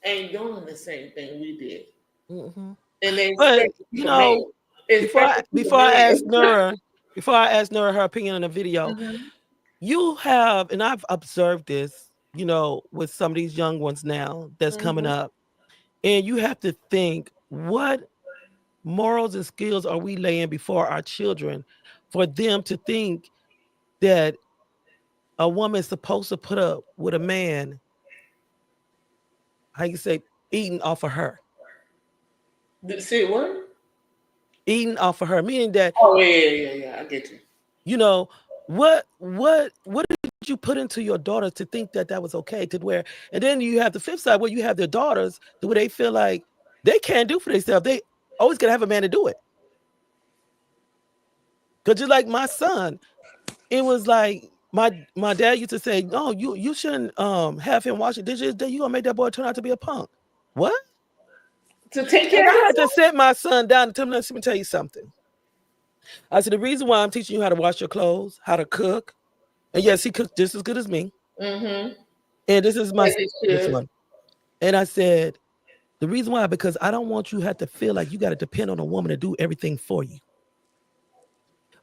ain't doing the same thing we did. And they, but before I ask Nora her opinion on the video, you have, and I've observed this, with some of these young ones now that's coming up, and you have to think, what morals and skills are we laying before our children for them to think that a woman is supposed to put up with a man, how you say, eating off of her? See what? Eating off of her, meaning that. Oh yeah, I get you. What did you put into your daughters to think that was okay to where, and then you have the flip side where you have their daughters where they feel like they can't do for themselves. They always gotta have a man to do it. Because just like my son, it was like my dad used to say, "No, you shouldn't have him watch it. You gonna make that boy turn out to be a punk." What? To take And care I of had to yourself. sit my son down and tell him, let me tell you something. I said, the reason why I'm teaching you how to wash your clothes, how to cook, and yes, he cooked just as good as me. Mm-hmm. And this is my As it this should. one. And I said, the reason why, because I don't want you to have to feel like you got to depend on a woman to do everything for you.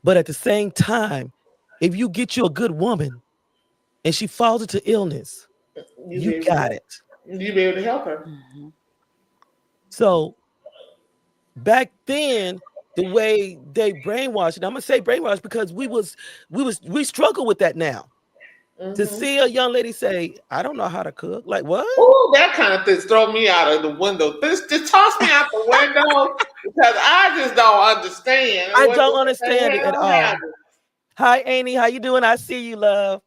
But at the same time, if you get you a good woman and she falls into illness, you got it. You be able to help her. Mm-hmm. So back then, the way they brainwashed, and I'm gonna say brainwashed because we struggle with that now. To Mm-hmm. see a young lady say, I don't know how to cook, like what? Ooh, that kind of thing throw me out of the window. This just toss me out the window because I just don't understand. I What don't the understand it at hell all. happened? Hi, Annie, how you doing? I see you, love.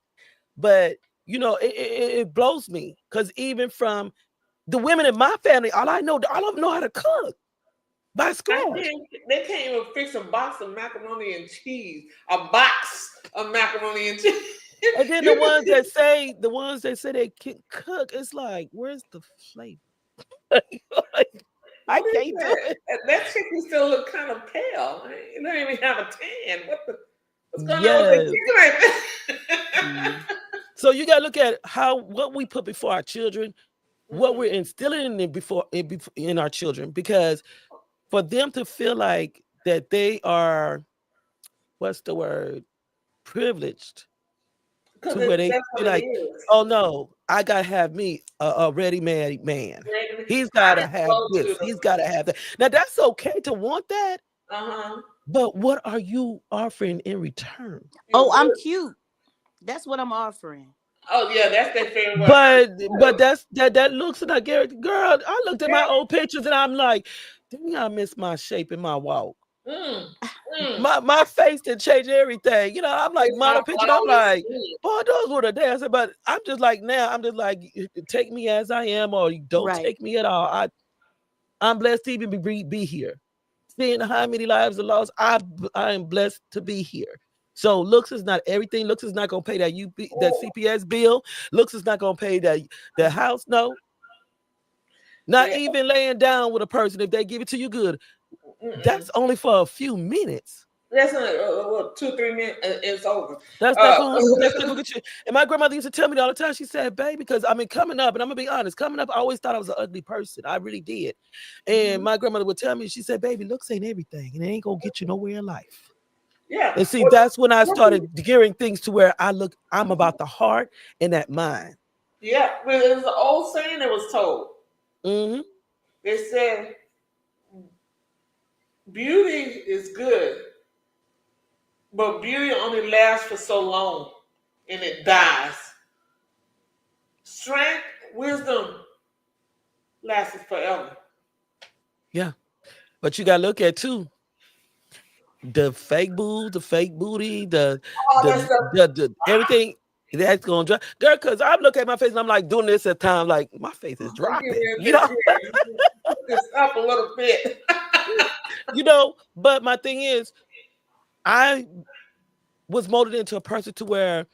But you know, it blows me because even from the women in my family, all I don't know how to cook by scratch. They can't even fix a box of macaroni and cheese. A box of macaroni and cheese. And then the ones that say they can cook, it's like, where's the flavor? I can't do it. That chicken still look kind of pale. You don't even have a tan. What's going on Yes. with the chicken like that? So you gotta look at what we put before our children, what we're Mhm. instilling in our children, because for them to feel like that they are, what's the word, privileged, 'Cause to where they that's feel what it like, is. oh no, I gotta have me a ready-made man. He's I gotta just have go this. to He's gotta have that. Now that's okay to want that, uh-huh. but what are you offering in return? Oh, I'm cute. That's what I'm offering. Oh yeah, that's their favorite word. But that looks like Gary. Girl, I looked at my old pictures and I'm like, dang, I miss my shape and my walk. Mm, mm. My face didn't change everything. You know, I'm like It's model not picture. I'm flawless like, skin. boy, those were the days. But I'm just like now, I'm just like, take me as I am, or you don't Right. take me at all. I'm blessed to even be here. Seeing how many lives are lost, I am blessed to be here. So looks is not everything. Looks is not gonna pay that that CPS bill. Looks is not gonna pay that house. No, not Yeah. even laying down with a person if they give it to you good. Mm-mm. That's only for a few minutes. That's only 2-3 minutes. It's over. That's not gonna get you. And my grandmother used to tell me all the time. She said, "Baby, because I mean, coming up, and I'm gonna be honest, coming up, I always thought I was an ugly person. I really did." And my grandmother would tell me, she said, "Baby, looks ain't everything, and it ain't gonna get you nowhere in life." Yeah. And see, that's when I started gearing things to where I'm about the heart and that mind. Yeah, but it was an old saying that was told. Mm-hmm. They said, beauty is good, but beauty only lasts for so long and it dies. Strength, wisdom lasts forever. Yeah, but you gotta look at too the fake boobs, the fake booty, All that stuff. the everything that's gonna drop, girl. Because I'm looking at my face and I'm like doing this at times, like my face is dropping, you know. Put this up a little bit. You know, but my thing is, I was molded into a person to where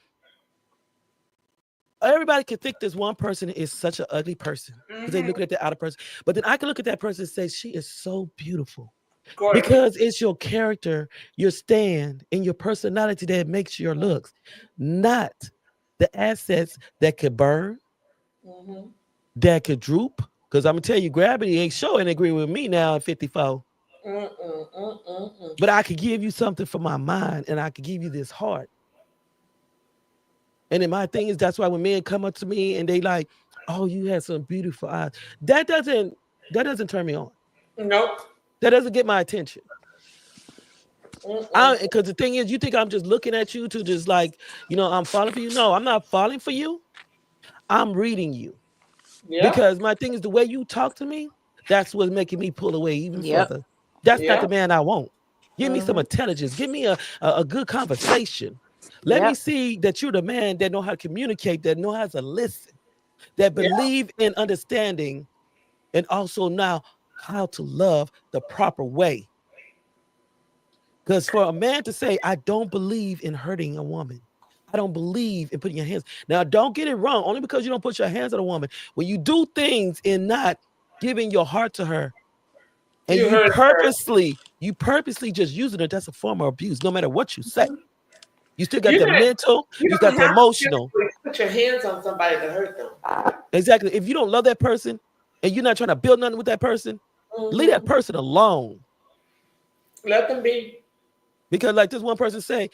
everybody can think this one person is such an ugly person because they look at the outer person, but then I can look at that person and say she is so beautiful. Gorgeous. Because it's your character, your stand, and your personality that makes your looks, not the assets that could burn, that could droop. Because I'm gonna tell you, gravity ain't showing agree with me now at 54. But I could give you something for my mind, and I could give you this heart. And then my thing is, that's why when men come up to me and they like, oh, you had some beautiful eyes, that doesn't turn me on. Nope. That doesn't get my attention. Because the thing is, you think I'm just looking at you to just like, you know, I'm falling for you. No, I'm not falling for you. I'm reading you. Yeah. Because my thing is the way you talk to me, that's what's making me pull away even Yep. further. That's not Yeah. the man I want. Give me some intelligence. Give me a good conversation. Let me Yep. see that you're the man that know how to communicate, that know how to listen, that believe in understanding, and also now how to love the proper way. Because for a man to say, I don't believe in hurting a woman, I don't believe in putting your hands. Now, don't get it wrong. Only because you don't put your hands on a woman, when you do things and not giving your heart to her, and You you heard her. purposely just using her, that's a form of abuse, no matter what you say. You still got You the don't- mental, You you don't got the have to emotional. put your hands on somebody to hurt them. Exactly. If you don't love that person and you're not trying to build nothing with that person, leave that person alone. Let them be. Because like this one person say,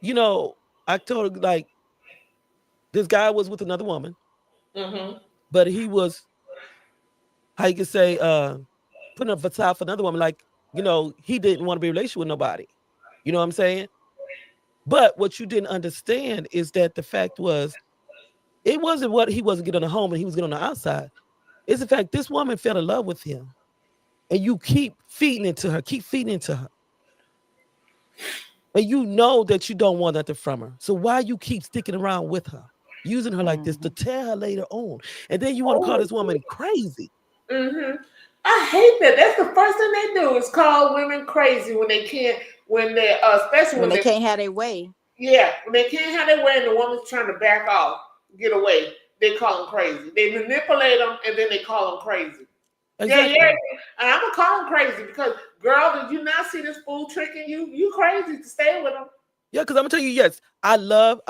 you know, I told her like this guy was with another woman, Mm-hmm. but he was, how you could say, putting up facade for another woman. Like, you know, he didn't want to be in a relationship with nobody. You know what I'm saying? But what you didn't understand is that the fact was, it wasn't what he wasn't getting on the home and he was getting on the outside. It's the fact this woman fell in love with him. And you keep feeding into her, keep feeding into her. And you know that you don't want nothing from her. So why you keep sticking around with her, using her like this to tear her later on? And then you want to call this woman crazy. Mm-hmm. I hate that. That's the first thing they do is call women crazy when they can't, when they, especially When they can't have their way. Yeah, when they can't have their way and the woman's trying to back off, get away, they call them crazy. They manipulate them and then they call them crazy. Exactly. Yeah, and I'm gonna call them crazy because, girl, did you not see this fool tricking you? You crazy to stay with him. Yeah, because I'm gonna tell you, yes, I love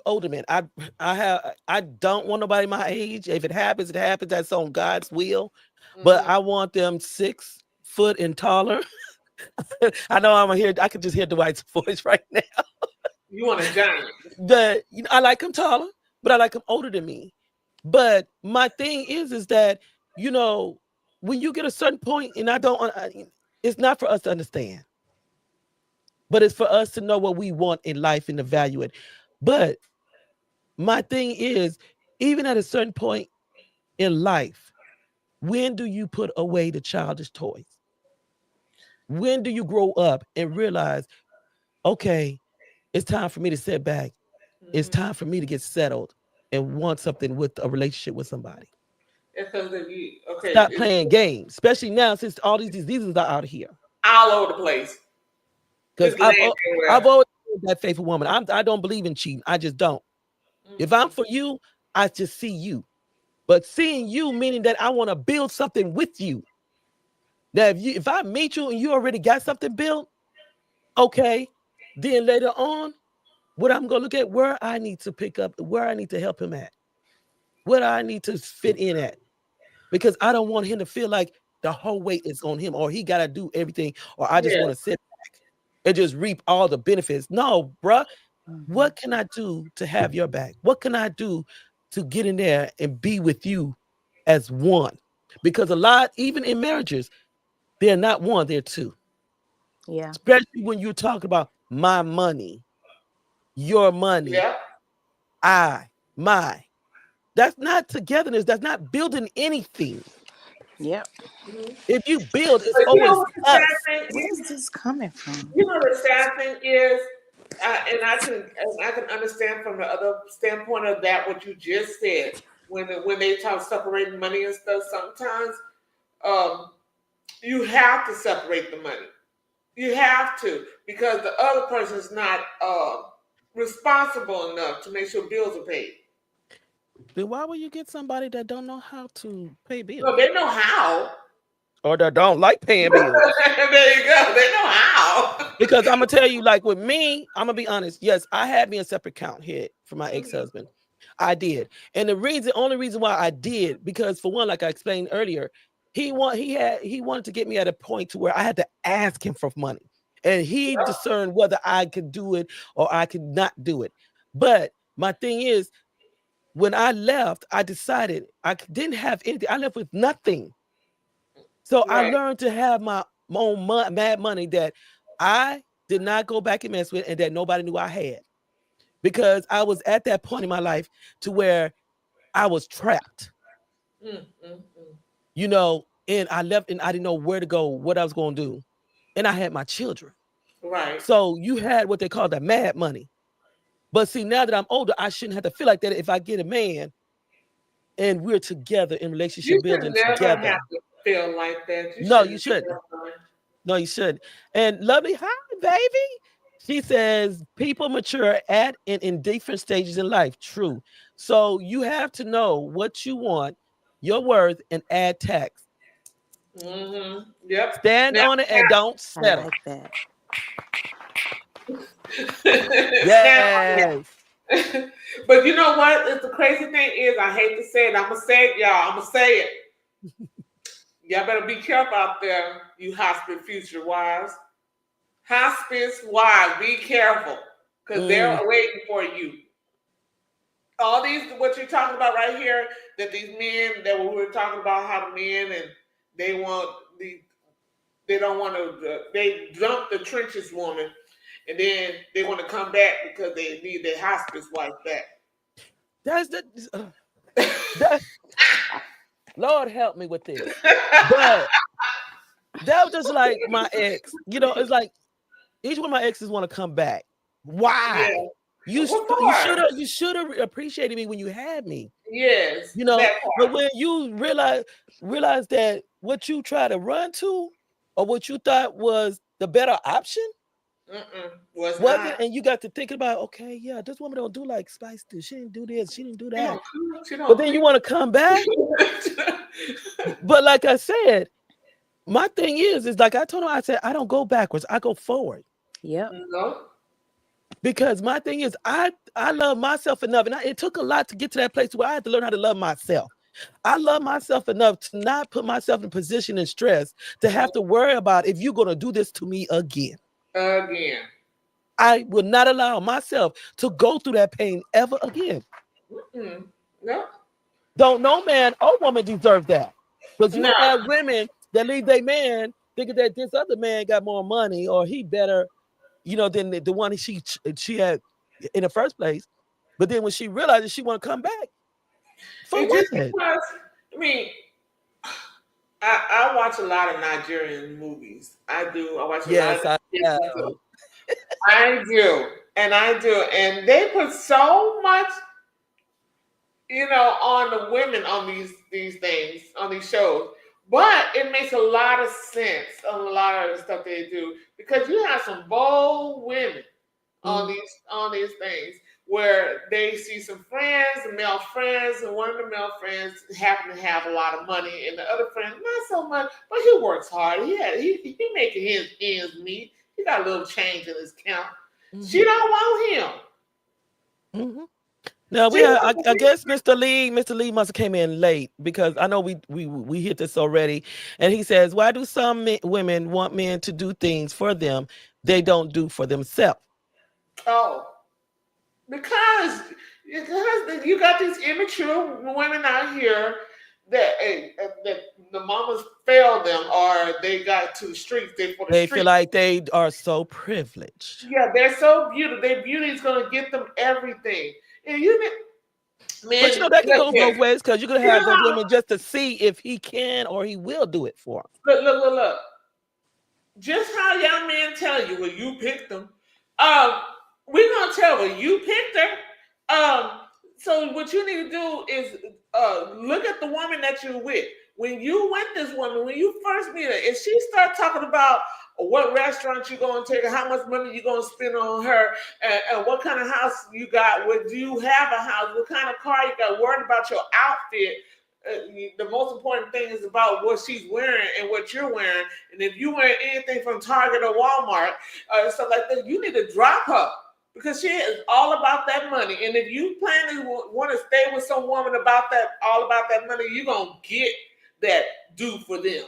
older men. I don't want nobody my age. If it happens, it happens. That's on God's will. But I want them 6 foot and taller. I know I can just hear Dwight's voice right now. You want a giant. I like him taller, but I like him older than me. But my thing is that, you know, when you get a certain point, and it's not for us to understand, but it's for us to know what we want in life and evaluate it. But my thing is, even at a certain point in life, when do you put away the childish toys? When do you grow up and realize, okay, it's time for me to sit back. It's time for me to get settled and want something with a relationship with somebody. Stop playing games, especially now since all these diseases are out here. All over the place. Because I've always been that faithful woman. I don't believe in cheating. I just don't. If I'm for you, I just see you. But seeing you meaning that I want to build something with you. Now, if I meet you and you already got something built, okay, then later on, what I'm gonna look at where I need to pick up, where I need to help him at, where I need to fit in at. Because I don't want him to feel like the whole weight is on him, or he gotta do everything, or I just want to sit back and just reap all the benefits. No, bruh. What can I do to have your back? What can I do to get in there and be with you as one? Because a lot, even in marriages, they're not one, they're two. Yeah. Especially when you're talking about my money, your money, my. That's not togetherness. That's not building anything. Yep. If you build, it's always us. Where is this coming from? You know, the sad thing is, and I can understand from the other standpoint of that what you just said when they talk separating money and stuff. Sometimes you have to separate the money. You have to, because the other person is not responsible enough to make sure bills are paid. Then why would you get somebody that don't know how to pay bills? Well, they know how. Or that don't like paying bills. There you go. They know how. Because I'm gonna tell you, like with me, I'm gonna be honest. Yes, I had me a separate account here for my ex-husband. I did, and the only reason why I did, because for one, like I explained earlier, he wanted to get me at a point to where I had to ask him for money, and he discerned whether I could do it or I could not do it. But my thing is, when I left, I decided I didn't have anything. I left with nothing. So I learned to have my own mad money that I did not go back and mess with, and that nobody knew I had. Because I was at that point in my life to where I was trapped. You know, and I left and I didn't know where to go, what I was going to do. And I had my children. Right. So you had what they call the mad money. But see, now that I'm older, I shouldn't have to feel like that if I get a man and we're together in relationship building together. Have to feel like that. No, you shouldn't. No, you shouldn't. And Lovely, hi, baby. She says people mature at and in different stages in life. True. So you have to know what you want, your worth, and add tax. Yep. Stand Now, on it and don't I settle. like that. Yes. but you know what? It's the crazy thing is, I hate to say it. I'm gonna say it, y'all. I'm gonna say it. Y'all better be careful out there, you hospice future wives. Hospice wives, be careful, because they're waiting for you. All these, what you're talking about right here, that these men that we were talking about, how the men and they want the, they don't want to, they dump the trenches woman, and then they want to come back because they need their hospice wife back. That's the that, Lord help me with this. But that was just like my ex. You know, it's like each one of my exes want to come back. Why? Yeah. You should have appreciated me when you had me. Yes. You know, that but part. when you realize that what you try to run to or what you thought was the better option Was wasn't, not. and you got to thinking about, okay, yeah, this woman don't do like Spice do. She didn't do this, she didn't do She that. don't cook, she don't But then you clean. want to come back. But like I said, my thing is like I told him, I said, I don't go backwards, I go forward. Yep. No. Because my thing is, I love myself enough, and it took a lot to get to that place where I had to learn how to love myself. I love myself enough to not put myself in a position of stress to have to worry about if you're going to do this to me again. Again. I will not allow myself to go through that pain ever again. No. Don't no man or woman deserve that. Because you No. have women that leave their man thinking that this other man got more money or he better, you know, than the one she had in the first place. But then when she realizes she want to come back, for It what? just because, I mean, I watch a lot of Nigerian movies. I do. I watch a Yes, lot I of I do. And I do. And they put so much, you know, on the women on these things, on these shows. But it makes a lot of sense on a lot of the stuff they do, because you have some bold women on these things where they see some friends, male friends, and one of the male friends happen to have a lot of money, and the other friend not so much, but he works hard. He making his ends meet. He got a little change in his account. She don't want him. Now I guess Mr. Lee must have came in late, because I know we hit this already, and he says, why do some women want men to do things for them they don't do for themselves? Oh, because you got these immature women out here that the mamas failed them, or they got to the streets. They feel like they are so privileged. Yeah, they're so beautiful. Their beauty is going to get them everything. And man, but you know that can go both ways, because you're gonna have those women just to see if he can or he will do it for them. Look. Just how young men tell you, well, you picked them. We're gonna tell her you picked her. So what you need to do is look at the woman that you're with. When you with this woman, when you first meet her, if she starts talking about what restaurant you're going to take her, how much money you're going to spend on her, and what kind of house you got, do you have a house, what kind of car you got, worried about your outfit. The most important thing is about what she's wearing and what you're wearing. And if you wear anything from Target or Walmart, stuff like that, you need to drop her, because she is all about that money. And if you plan to want to stay with some woman all about that money, you're going to get that due for them.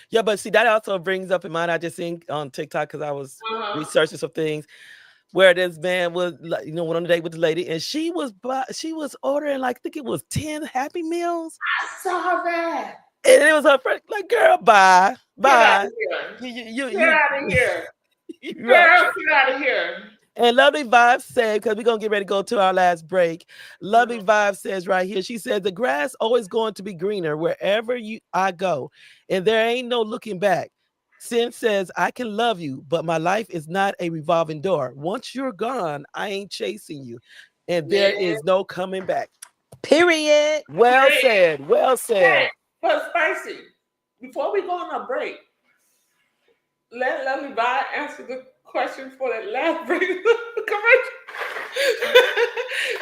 Yeah, but see, that also brings up in mind, I just seen on TikTok, because I was researching some things, where this man was, went on a date with the lady, and she was ordering, like, I think it was 10 Happy Meals. I saw that. And it was her friend, like, girl, bye. Get out of here. Girl, get out of here. And Lovely Vibe said, because we're going to get ready to go to our last break. Lovely Vibe says right here, she said, the grass always going to be greener wherever I go, and there ain't no looking back. Sin says, I can love you, but my life is not a revolving door. Once you're gone, I ain't chasing you, and there is no coming back. Period. Well said. Well said. Hey, but Spicy, before we go on a break, let me answer the question for that last break commercial.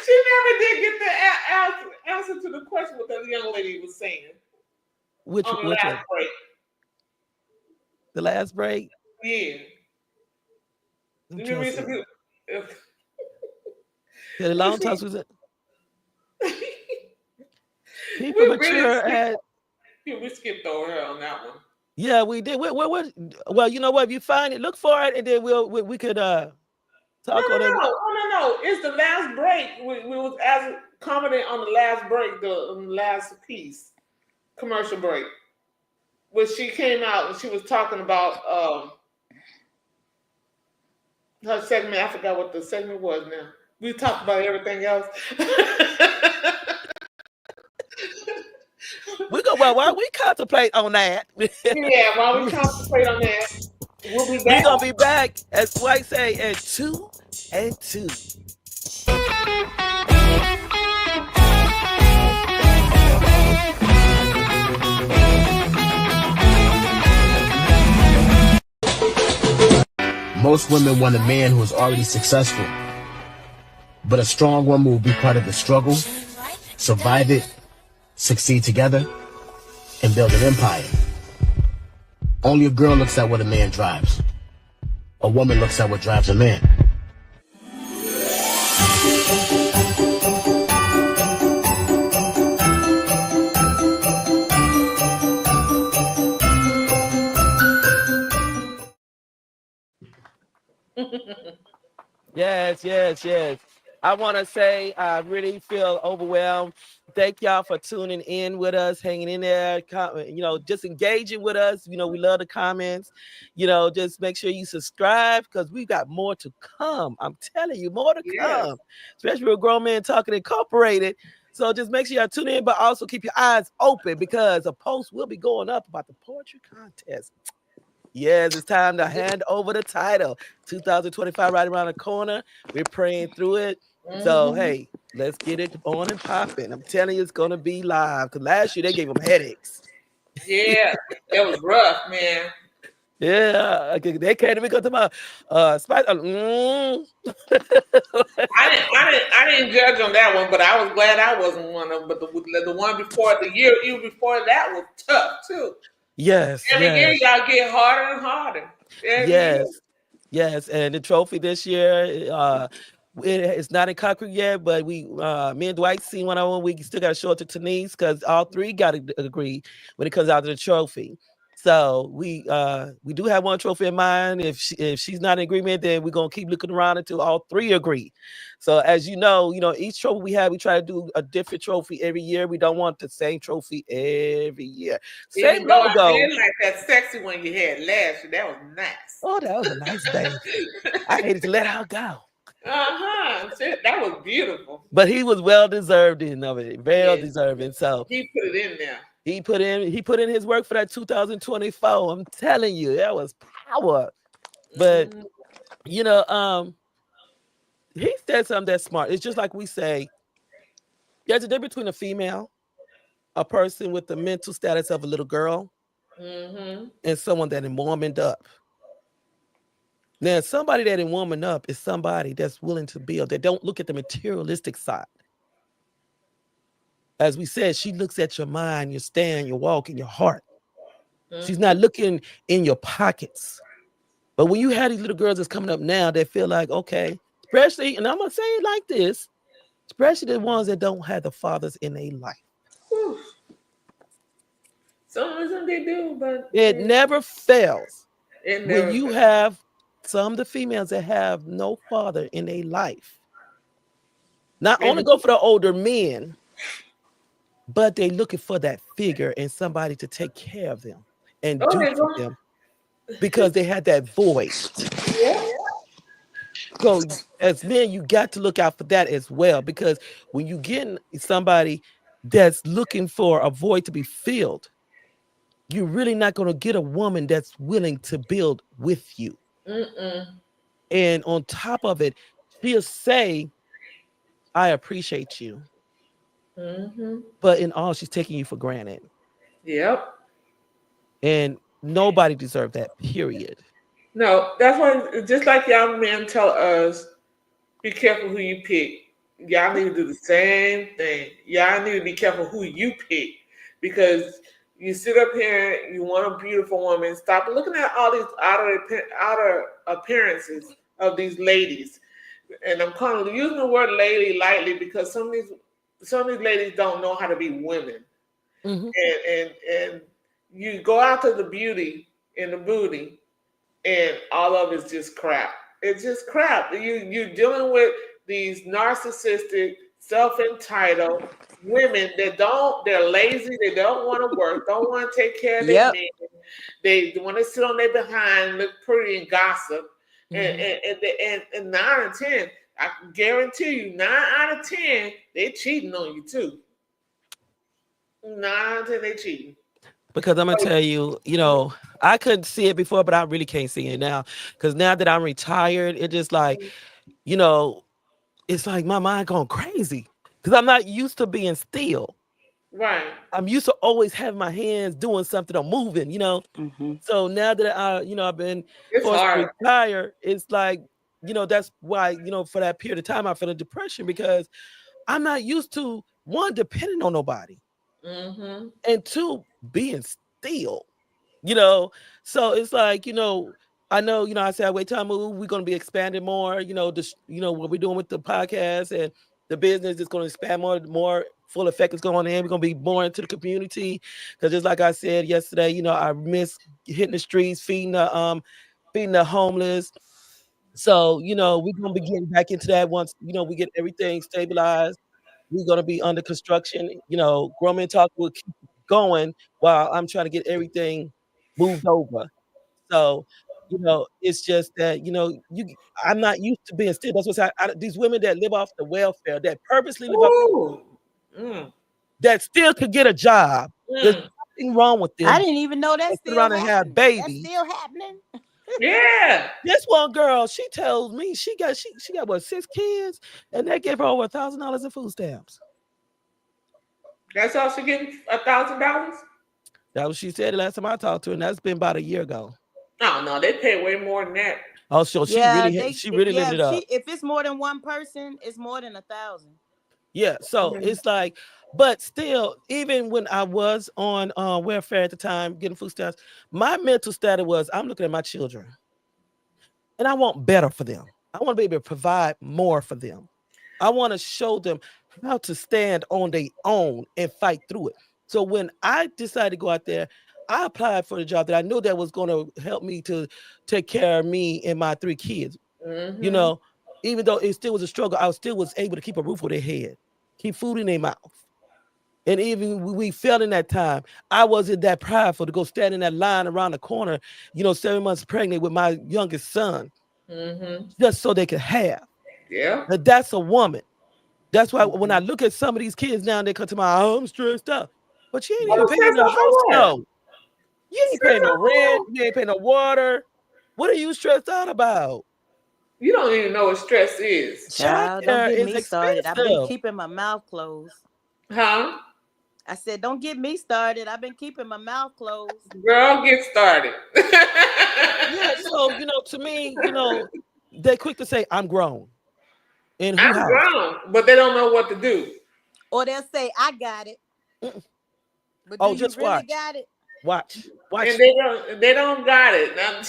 She never did get the answer to the question what the young lady was saying Which on the one? last break. The last break? Yeah. I'm Did you trying read to some see. good? Yeah, the long toss was it? People We really mature at. we skipped over her on that one. Yeah, we did. What? Well, you know what? If you find it, look for it, and then we could talk on it. No. It's the last break. We was as commenting on the last break, the last piece, commercial break, when she came out and she was talking about her segment. I forgot what the segment was now. We talked about everything else. While we contemplate on that, Yeah, while we concentrate on that, we'll be we're back. gonna be back, as White say, at 2 and 2. Most women want a man who is already successful, but a strong woman will be part of the struggle, survive it, succeed together, and build an empire. Only a girl looks at what a man drives. A woman looks at what drives a man. Yes. I want to say I really feel overwhelmed. Thank y'all for tuning in with us, hanging in there, just engaging with us. We love the comments. Just make sure you subscribe because we got more to come. I'm telling you, more to come, especially with Grown Men Talking Incorporated. So just make sure y'all tune in, but also keep your eyes open because a post will be going up about the poetry contest. Yes, it's time to hand over the title. 2025 right around the corner. We're praying through it. So, hey, let's get it on and popping. I'm telling you, it's going to be live. Because last year, they gave them headaches. Yeah, it was rough, man. Yeah, they can't even go to my spice. I didn't judge on that one, but I was glad I wasn't one of them. But the one before the year, even before that, was tough too. Yes. Every year, y'all get harder and harder. Yes. And the trophy this year, it's not in concrete yet, but me and Dwight seen one on one. We still got to show it to Denise because all three got to agree when it comes out to the trophy. So we do have one trophy in mind. If she's not in agreement, then we're gonna keep looking around until all three agree. So as you know, each trophy we try to do a different trophy every year. We don't want the same trophy every year. Same logo. I did like that sexy one you had last year. That was nice. Oh, that was a nice day. I hated to let her go. That was beautiful. But he was well deserved of it. Very deserving. So he put it in there. He put in his work for that 2024. I'm telling you, that was power. But he said something that's smart. It's just like we say, there's a difference between a female, a person with the mental status of a little girl, and someone that is warming up. Now, somebody that is warming up is somebody that's willing to build. They don't look at the materialistic side. As we said, she looks at your mind, your stand, your walk, and your heart. She's not looking in your pockets. But when you have these little girls that's coming up now, they feel like, okay, especially, and I'm going to say it like this, especially the ones that don't have the fathers in their life. Whew. Some of them they do, but it never fails. When you have some of the females that have no father in their life, not only go for the older men, but they looking for that figure and somebody to take care of them and do for them because they had that void. So as men, you got to look out for that as well, because when you get somebody that's looking for a void to be filled, you're really not going to get a woman that's willing to build with you. And on top of it, she'll say, I appreciate you. But in all, she's taking you for granted. Yep. And nobody deserves that, period. No, that's why, just like young men tell us, be careful who you pick. Y'all need to do the same thing. Y'all need to be careful who you pick, because you sit up here, you want a beautiful woman. Stop looking at all these outer appearances of these ladies. And I'm kind of using the word lady lightly because some of these ladies don't know how to be women. Mhm. And you go after the beauty and the booty, and all of it's just crap. It's just crap. You're dealing with these narcissistic, self-entitled women that they're lazy, they don't want to work, don't want to take care of their Yep. men. They want to sit on their behind, look pretty and gossip. And 9 out of 10, I can guarantee you, 9 out of 10, they cheating on you too. 9 out of 10, they cheating. Because I'm gonna tell you, I couldn't see it before, but I really can't see it now. Because now that I'm retired, it just like, it's like my mind going crazy. Because I'm not used to being still. Right. I'm used to always having my hands doing something or moving, Mm-hmm. So now that I've been It's forced to hard. retire, it's like, that's why, for that period of time I feel a depression, because I'm not used to, one, depending on nobody, Mm-hmm. and two, being still, So it's like, I know, I said, wait till I move, we're going to be expanding more, what we're doing with the podcast and the business is going to expand more full effect is going in. We're going to be more into the community. Because just like I said yesterday, I miss hitting the streets, feeding the homeless. So, we're going to be getting back into that once, we get everything stabilized. We're going to be under construction. Grown Men Talk will keep going while I'm trying to get everything moved over. So, it's just that, I'm not used to being still. That's what's these women that live off the welfare, that purposely live off, Ooh. Mm. that still could get a job. There's Mm. nothing wrong with them. I didn't even know that's Sit still around and have happening. babies. That's still happening. Yeah. This one girl, she tells me she got what, 6 kids, and they gave her over $1,000 in food stamps. That's all she getting, $1,000? That was she said the last time I talked to her, and that's been about a year ago. No, they pay way more than that. Oh, so she really lived it up. If it's more than one person, it's more than 1,000. Yeah, so it's like, but still, even when I was on welfare at the time, getting food stamps, my mental status was, I'm looking at my children, and I want better for them. I want to be able to provide more for them. I want to show them how to stand on their own and fight through it. So when I decided to go out there, I applied for the job that I knew that was going to help me to take care of me and my 3 kids. Mm-hmm. Even though it still was a struggle, I still was able to keep a roof over their head, keep food in their mouth. And even when we felt in that time, I wasn't that prideful to go stand in that line around the corner, 7 months pregnant with my youngest son, just so they could have. Yeah. But that's a woman. That's why when I look at some of these kids now, they come to my, I'm stressed out. But you ain't even paying the house note. You ain't paying no rent. You ain't paying no water. What are you stressed out about? You don't even know what stress is. Child, don't get me started. I've been expensive. keeping my mouth closed. Huh? I said, don't get me started. I've been keeping my mouth closed. Girl, get started. Yeah, so, to me, they're quick to say, I'm grown. In who I'm house? grown, but they don't know what to do. Or they'll say, I got it. But Oh, do just you really watch. got it? Watch. And they don't got it. Now,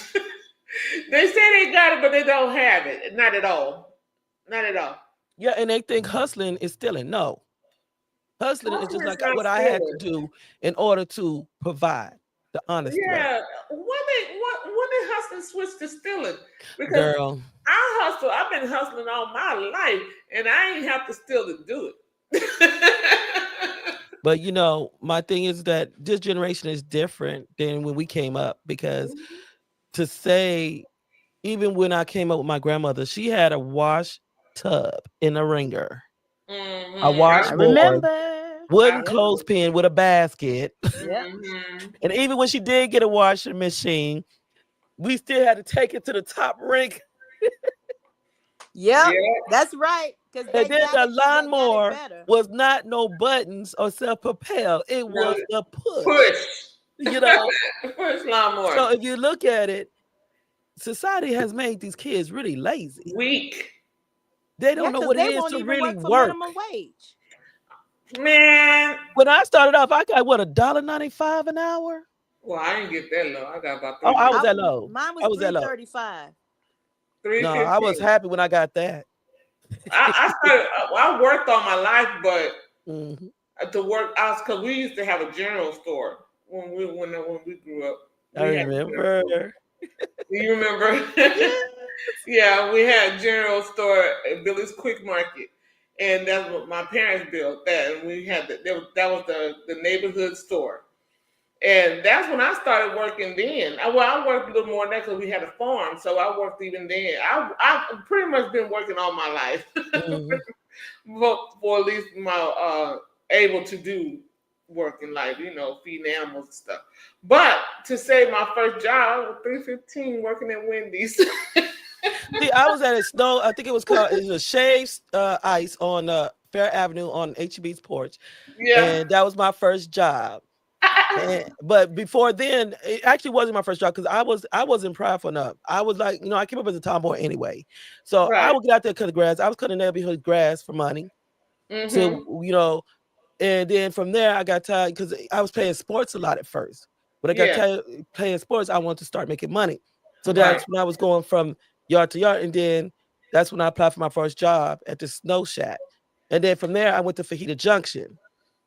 they say they got it, but they don't have it. Not at all. Not at all. Yeah, and they think hustling is stealing. No. Hustling is just Hustling is like not what I had to stealing. do in order to provide the honest way. Yeah. When did hustling switch to stealing? Because Girl, I've been hustling all my life, and I ain't have to steal to do it. but my thing is that this generation is different than when we came up, because to say, even when I came up with my grandmother, she had a wash tub in a ringer, a washboard, remember. wooden clothespin with a basket. Yep. And even when she did get a washing machine, we still had to take it to the top rank. Yep, that's right. And then the lawnmower was not no buttons or self-propelled. It was the push. Push lawnmower. So if you look at it, society has made these kids really lazy. Weak. They don't Yeah, know because what it they is won't to even really work for work. minimum wage. Man. When I started off, I got what, $1.95 an hour? Well, I didn't get that low. I got about Oh, I 3. was that low. Mine I was was that low. $3.35. No, I was 3.15. happy when I got that. I started. I worked all my life, but Mhm. to work out because we used to have a general store when we grew up. I We had a general store. remember. Do you remember? Yes. Yeah, we had a general store at Billy's Quick Market, and that's what my parents built. That and we had that was the neighborhood store, and that's when I started working. Then, I worked a little more than that because we had a farm, so I worked even then. I've pretty much been working all my life, Mhm. for at least my able to do work in life, feeding animals and stuff. But to say my first job was 3.15 working at Wendy's. See, I was at a snow. I think it was a Shaves Ice on Fair Avenue on HEB's porch, Yeah. and that was my first job. But before then, it actually wasn't my first job because I wasn't prideful enough. I was like, I came up as a tomboy anyway, so I Right. would get out there cut the grass. I was cutting neighborhood grass for money Mm-hmm. to and then from there I got tired because I was playing sports a lot at first. But I got Yeah. tired of playing sports. I wanted to start making money, so Right. that's when I was going from yard to yard, and then that's when I applied for my first job at the Snow Shack, and then from there I went to Fajita Junction.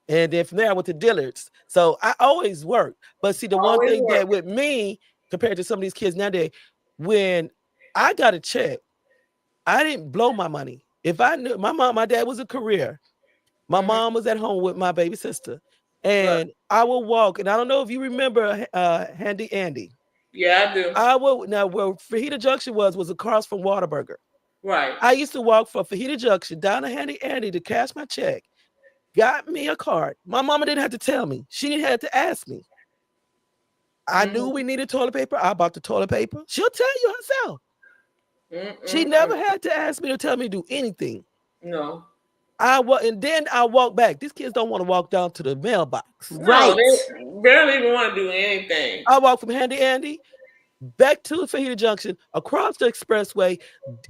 And then from there, I went to Dillard's. So I always work. But see, the one Always thing that work. with me, compared to some of these kids nowadays, when I got a check, I didn't blow my money. If I knew my dad was a career, my Mhm. mom was at home with my baby sister, Right. and I will walk. And I don't know if you remember Handy Andy. Yeah, I do. I will now where Fajita Junction was across from Whataburger. Right. I used to walk from Fajita Junction down to Handy Andy to cash my check. Got me a card. My mama didn't have to tell me. She didn't have to ask me. I knew we needed toilet paper. I bought the toilet paper. She'll tell you herself. She never had to ask me to tell me to do anything. No. And then I walk back. These kids don't want to walk down to the mailbox. No, Right. they barely even want to do anything. I walk from Handy Andy back to Fajita Junction, across the expressway,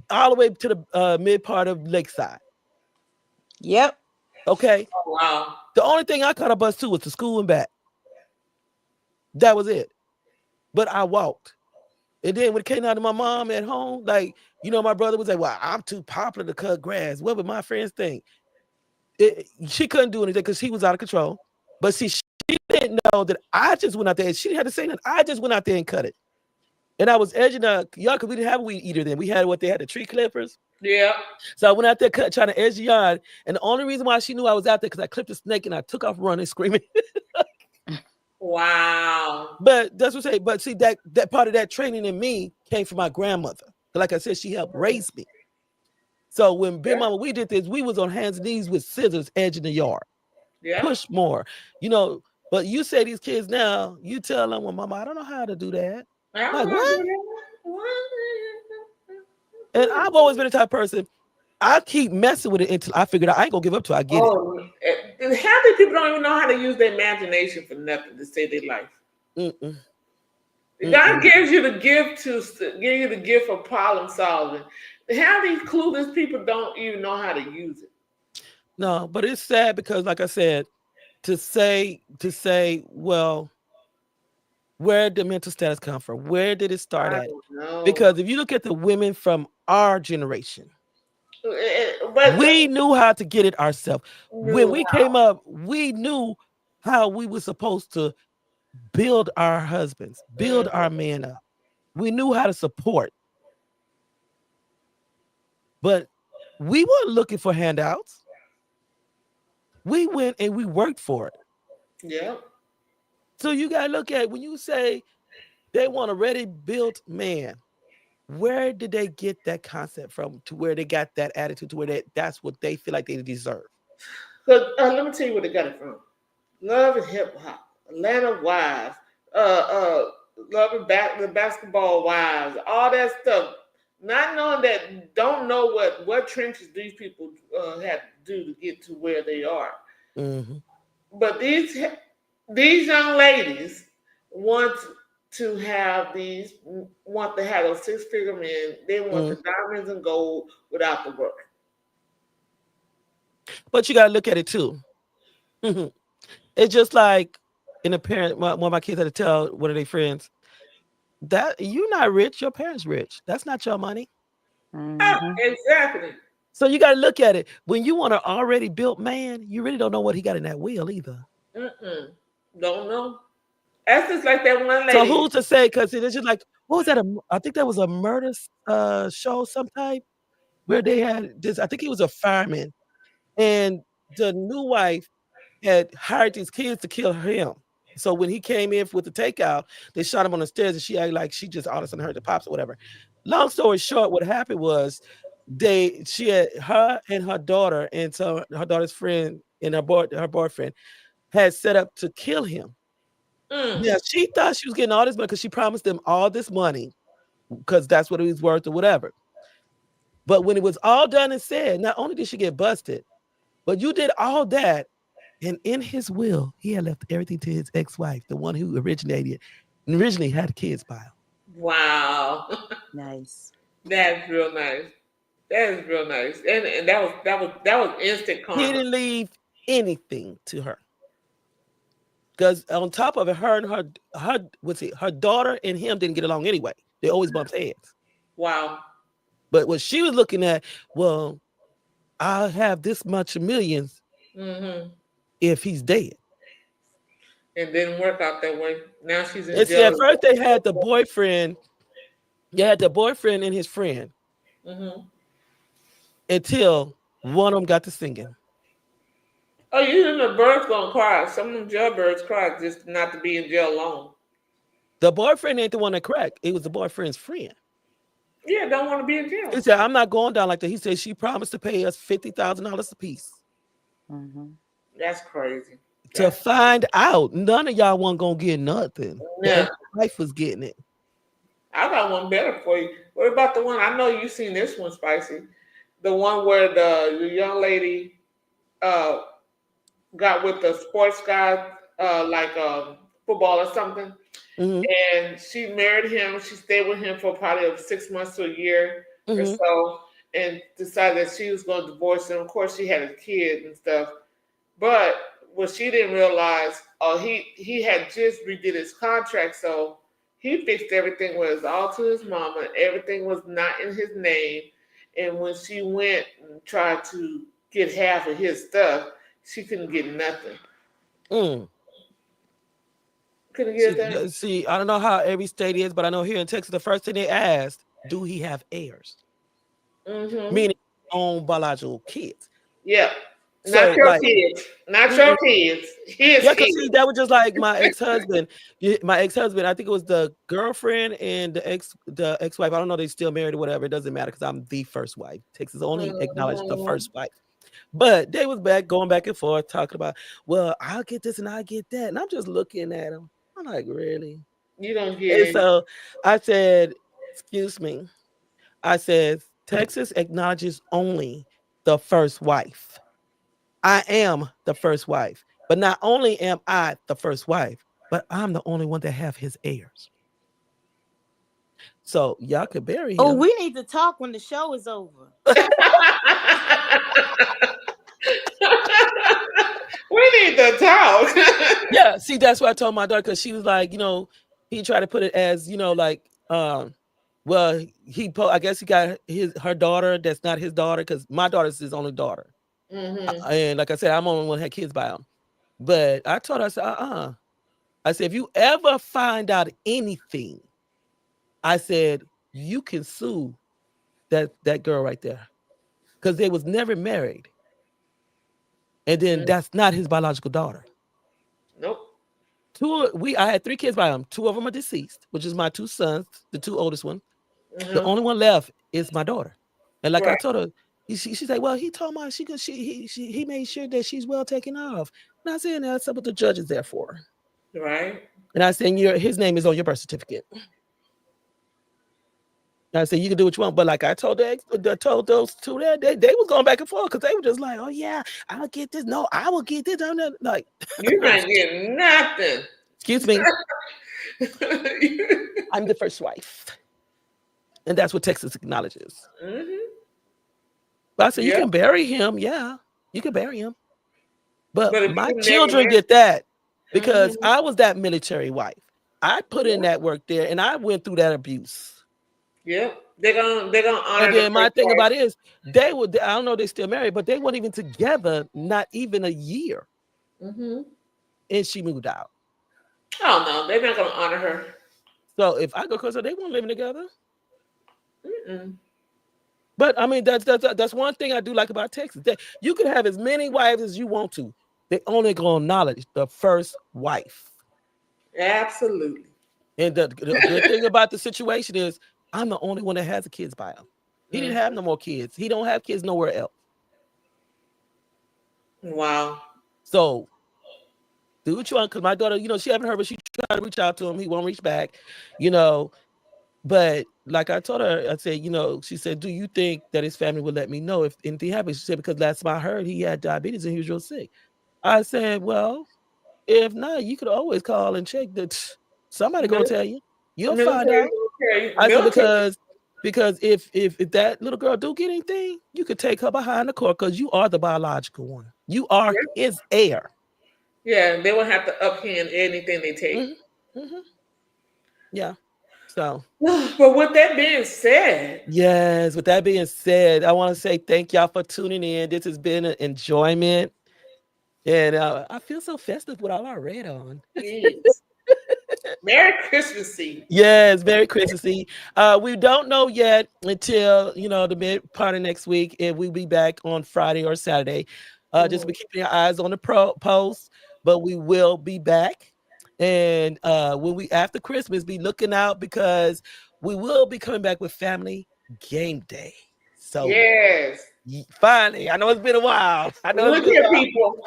all the way to the mid part of Lakeside. Yep. Okay. Oh, wow. The only thing I caught a bus to was to school and back. That was it. But I walked. And then when it came down to my mom at home, my brother was like, well, I'm too popular to cut grass. What would my friends think? She couldn't do anything because she was out of control. But see, she didn't know that I just went out there and she didn't have to say nothing. I just went out there and cut it. And I was edging the yard because we didn't have a weed eater then. We had the tree clippers. Yeah. So I went out there trying to edge the yard. And the only reason why she knew I was out there because I clipped a snake and I took off running, screaming. Wow. But that's what I'm saying. But see, that part of that training in me came from my grandmother. Like I said, she helped raise me. So when Big Mama, we did this, we was on hands and knees with scissors edging the yard. Yeah. Push more. But you say these kids now, you tell them, well, Mama, I don't know how to do that. Like, what? And I've always been the type of person, I keep messing with it until I figure out I ain't gonna give up till I get it. Half the people don't even know how to use their imagination for nothing to save their life. Mm-mm. God gives you the gift for problem solving. Half these clueless people don't even know how to use it. No, but it's sad because, like I said, to say, well, where did mental status come from? Where did it start I at? don't know. Because if you look at the women from our generation, But we knew how to get it ourselves. When we came up, we knew how we were supposed to build our husbands, build our men up. We knew how to support. But we weren't looking for handouts. We went and we worked for it. Yeah. So you got to look at when you say they want a ready built man, where did they get that concept from to where they got that attitude to where that's what they feel like they deserve? Because let me tell you where they got it from. Love and Hip Hop, Atlanta Wives, Love and the Basketball Wives, all that stuff. Not knowing that, don't know what trenches these people had to do to get to where they are. Mm-hmm. But these young ladies want to have want to have those 6-figure men. They want the diamonds and gold without the work. But you gotta look at it too. It's just like in a parent. One of my kids had to tell one of their friends that you're not rich. Your parents rich. That's not your money. Exactly. So you gotta look at it. When you want an already built man, you really don't know what he got in that wheel either. Don't know. That's just like that one lady. So who's to say? Because it's just like, what was that? I think that was a murder show sometime where they had this. I think he was a fireman, and the new wife had hired these kids to kill him. So when he came in with the takeout, they shot him on the stairs, and she acted like she just all of a sudden heard the pops or whatever. Long story short, what happened was she had her and her daughter, and so her daughter's friend and her boyfriend had set up to kill him. Yeah, she thought she was getting all this money because she promised them all this money because that's what it was worth or whatever. But when it was all done and said, not only did she get busted, but you did all that, and in his will, he had left everything to his ex-wife, the one who originally had kids by him. Wow. Nice. That's real nice. That is real nice. And that was instant karma. He didn't leave anything to her. Because on top of it, her daughter and him didn't get along anyway. They always bumped heads. Wow. But what she was looking at, well, I'll have this much millions if he's dead. It didn't work out that way. Now she's in It's jail. at first they had the boyfriend. You had the boyfriend and his friend until one of them got to singing. Oh, you know the birds gonna cry. Some of them jailbirds cry just not to be in jail alone. The boyfriend ain't the one that cracked. It was the boyfriend's friend. Yeah, don't want to be in jail. He said, I'm not going down like that. He said she promised to pay us $50,000 a piece. That's crazy. To find out, none of y'all wasn't gonna get nothing. Yeah. The wife was getting it. I got one better for you. What about the one? I know you've seen this one, Spicy. The one where the young lady got with the sports guy, like football or something. And she married him. She stayed with him for probably 6 months to a year or so, and decided that she was going to divorce him. Of course, she had a kid and stuff. But what she didn't realize, he had just redid his contract, so he fixed everything where it was all to his mama. Everything was not in his name. And when she went and tried to get half of his stuff, she couldn't get nothing. Couldn't get that. See, I don't know how every state is, but I know here in Texas, the first thing they asked, do he have heirs? Meaning own biological kids. Yeah. So, Not your like, kids. Not your kids. His yeah, kids. see, that was just like my ex-husband. My ex-husband, I think it was the girlfriend and the ex-wife. I don't know if they still married or whatever. It doesn't matter because I'm the first wife. Texas only acknowledged the first wife. But they was going back and forth, talking about, well, I'll get this and I'll get that. And I'm just looking at them. I'm like, really? You don't get And it. so I said, excuse me. I said, Texas acknowledges only the first wife. I am the first wife. But not only am I the first wife, but I'm the only one that have his heirs. So y'all could bury him. Oh, we need to talk when the show is over. We need to talk. Yeah, see, that's what I told my daughter, because she was like, he tried to put it as, like, well, I guess he got her daughter that's not his daughter, because my daughter's his only daughter. And like I said, I'm the only one that had kids by him. But I told her, I said, I said, if you ever find out anything, I said, you can sue that girl right there. Because they was never married. And then that's not his biological daughter. Nope. I had 3 kids by him. 2 of them are deceased, which is my 2 sons, the 2 oldest ones. The only one left is my daughter. And like I told her, she's like, well, he told me he made sure that she's well taken of. And I said, that's what the judge is there for. Right. And I said, his name is on your birth certificate. And I said, you can do what you want. But like I told those 2 there, they was going back and forth because they were just like, oh yeah, I'll get this. No, I will get this. I'm not like you're not getting nothing. Excuse me. I'm the first wife. And that's what Texas acknowledges. Mm-hmm. But I said, you Yeah. can bury him. Yeah, you can bury him. But But if my you never children married- get that because Mhm. I was that military wife. I put in that work there and I went through that abuse. Yeah, they're gonna honor And the then my first thing wife. about it is they would, I don't know, they still married, but they weren't even together, not even a year. Mm-hmm. And she moved out. Oh no, they're not gonna honor her. So if I go close, they weren't living together. Mm-mm. But I mean, that's one thing I do like about Texas. That you can have as many wives as you want to. They only gonna acknowledge the first wife. Absolutely. And the good thing about the situation is I'm the only one that has the kids by him. He didn't have no more kids. He don't have kids nowhere else. Wow. So do what you want, because my daughter, she haven't heard, but she tried to reach out to him. He won't reach back, But like I told her, I said, she said, do you think that his family would let me know if anything happens? She said, because last time I heard he had diabetes and he was real sick. I said, well, if not, you could always call and check that somebody gonna tell you. You'll find out. I said, because if that little girl do get anything, you could take her behind the court because you are the biological one. You are his heir. Yeah, they will have to upend anything they take. Mm-hmm. Mm-hmm. Yeah. So. But with that being said. Yes, with that being said, I want to say thank y'all for tuning in. This has been an enjoyment. And I feel so festive with all our red on. Yes. Merry Christmasy. Yes, Merry Christmasy. We don't know yet until the mid part of next week if we'll be back on Friday or Saturday. Just be keeping your eyes on the post, but we will be back. And when we after Christmas, be looking out because we will be coming back with Family Game Day. So yes, finally, I know it's been a while. I know. Look here, people.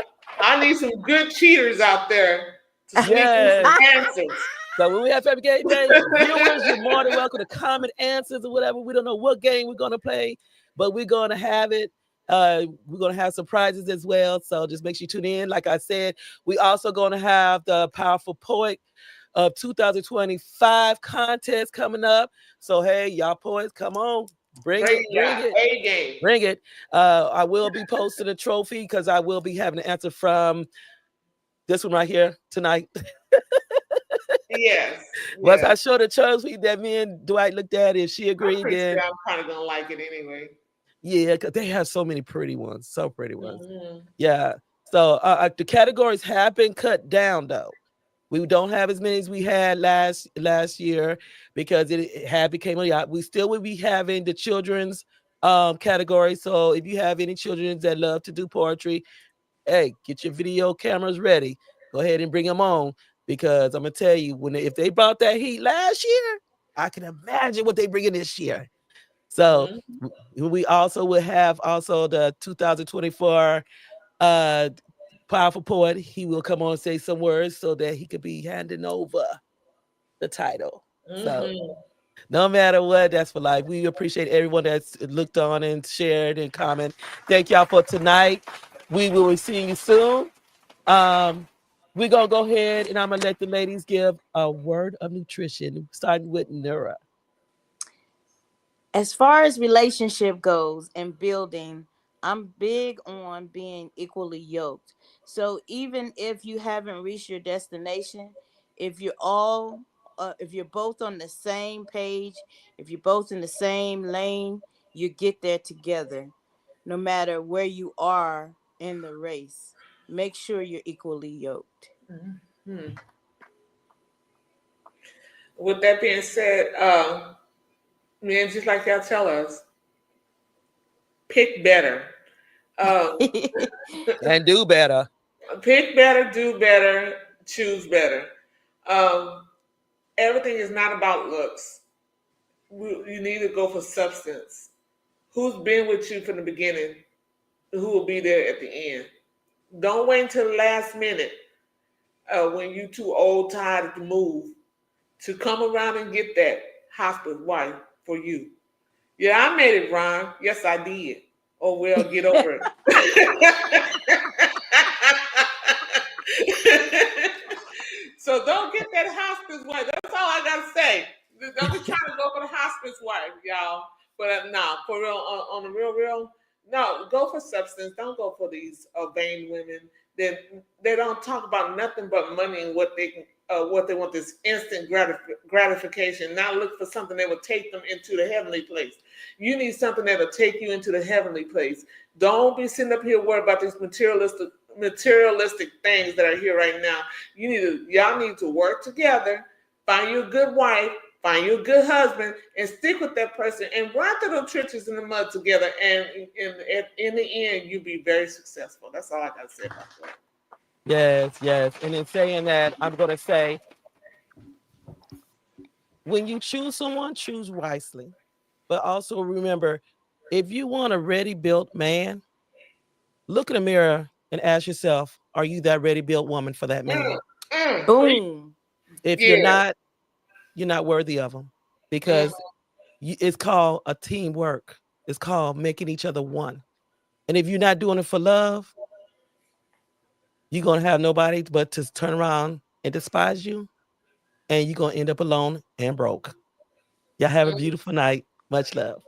I need some good cheaters out there to sneak in some answers. So when we have Family Game Day, viewers, you're more than welcome to comment answers or whatever. We don't know what game we're going to play, but we're going to have it. We're going to have surprises as well. So just make sure you tune in. Like I said, we also going to have the Powerful Poet of 2025 contest coming up. So, hey, y'all poets, come on. Bring it. Bring it. I will be posting a trophy because I will be having an answer from this one right here tonight. Yes. Once I show the trophy that me and Dwight looked at, if she agreed, then I'm probably gonna like it anyway. Yeah, because they have so many pretty ones, so pretty ones. Mm-hmm. Yeah. So the categories have been cut down though. We don't have as many as we had last year because it had became a lot. We still will be having the children's category. So if you have any children that love to do poetry, hey, get your video cameras ready. Go ahead and bring them on because I'm gonna tell you if they brought that heat last year, I can imagine what they bring in this year. So we also will have the 2024 Powerful Poet. He will come on and say some words so that he could be handing over the title. So no matter what, that's for life. We appreciate everyone that's looked on and shared and comment. Thank y'all for tonight. We will be seeing you soon. We're going to go ahead and I'm going to let the ladies give a word of nutrition, starting with Nura. As far as relationship goes and building, I'm big on being equally yoked. So even if you haven't reached your destination, if you're both on the same page, if you're both in the same lane, you get there together. No matter where you are in the race, make sure you're equally yoked. Mm-hmm. With that being said, man, just like y'all tell us, pick better. And do better. Pick better, do better, choose better. Everything is not about looks. You need to go for substance. Who's been with you from the beginning? Who will be there at the end? Don't wait until the last minute when you're too old, tired to move to come around and get that hospice wife for you. Yeah, I made it, Ron. Yes, I did. Oh, well, get over it. So don't get that hospice wife. no, for real, on the real, no, go for substance. Don't go for these vain women. They don't talk about nothing but money and what they want, this instant gratification. Now look for something that will take them into the heavenly place. You need something that will take you into the heavenly place. Don't be sitting up here worried about these materialistic things that are here right now. Y'all need to work together, find you a good wife, find you a good husband, and stick with that person and run through the trenches in the mud together. And in the end, you'll be very successful. That's all I got to say about that. Yes. And in saying that, I'm going to say, when you choose someone, choose wisely. But also remember, if you want a ready-built man, look in the mirror and ask yourself, are you that ready-built woman for that man? Boom. If you're not worthy of them, because it's called a teamwork. It's called making each other one. And if you're not doing it for love, you're going to have nobody but to turn around and despise you, and you're going to end up alone and broke. Y'all have a beautiful night. Much love.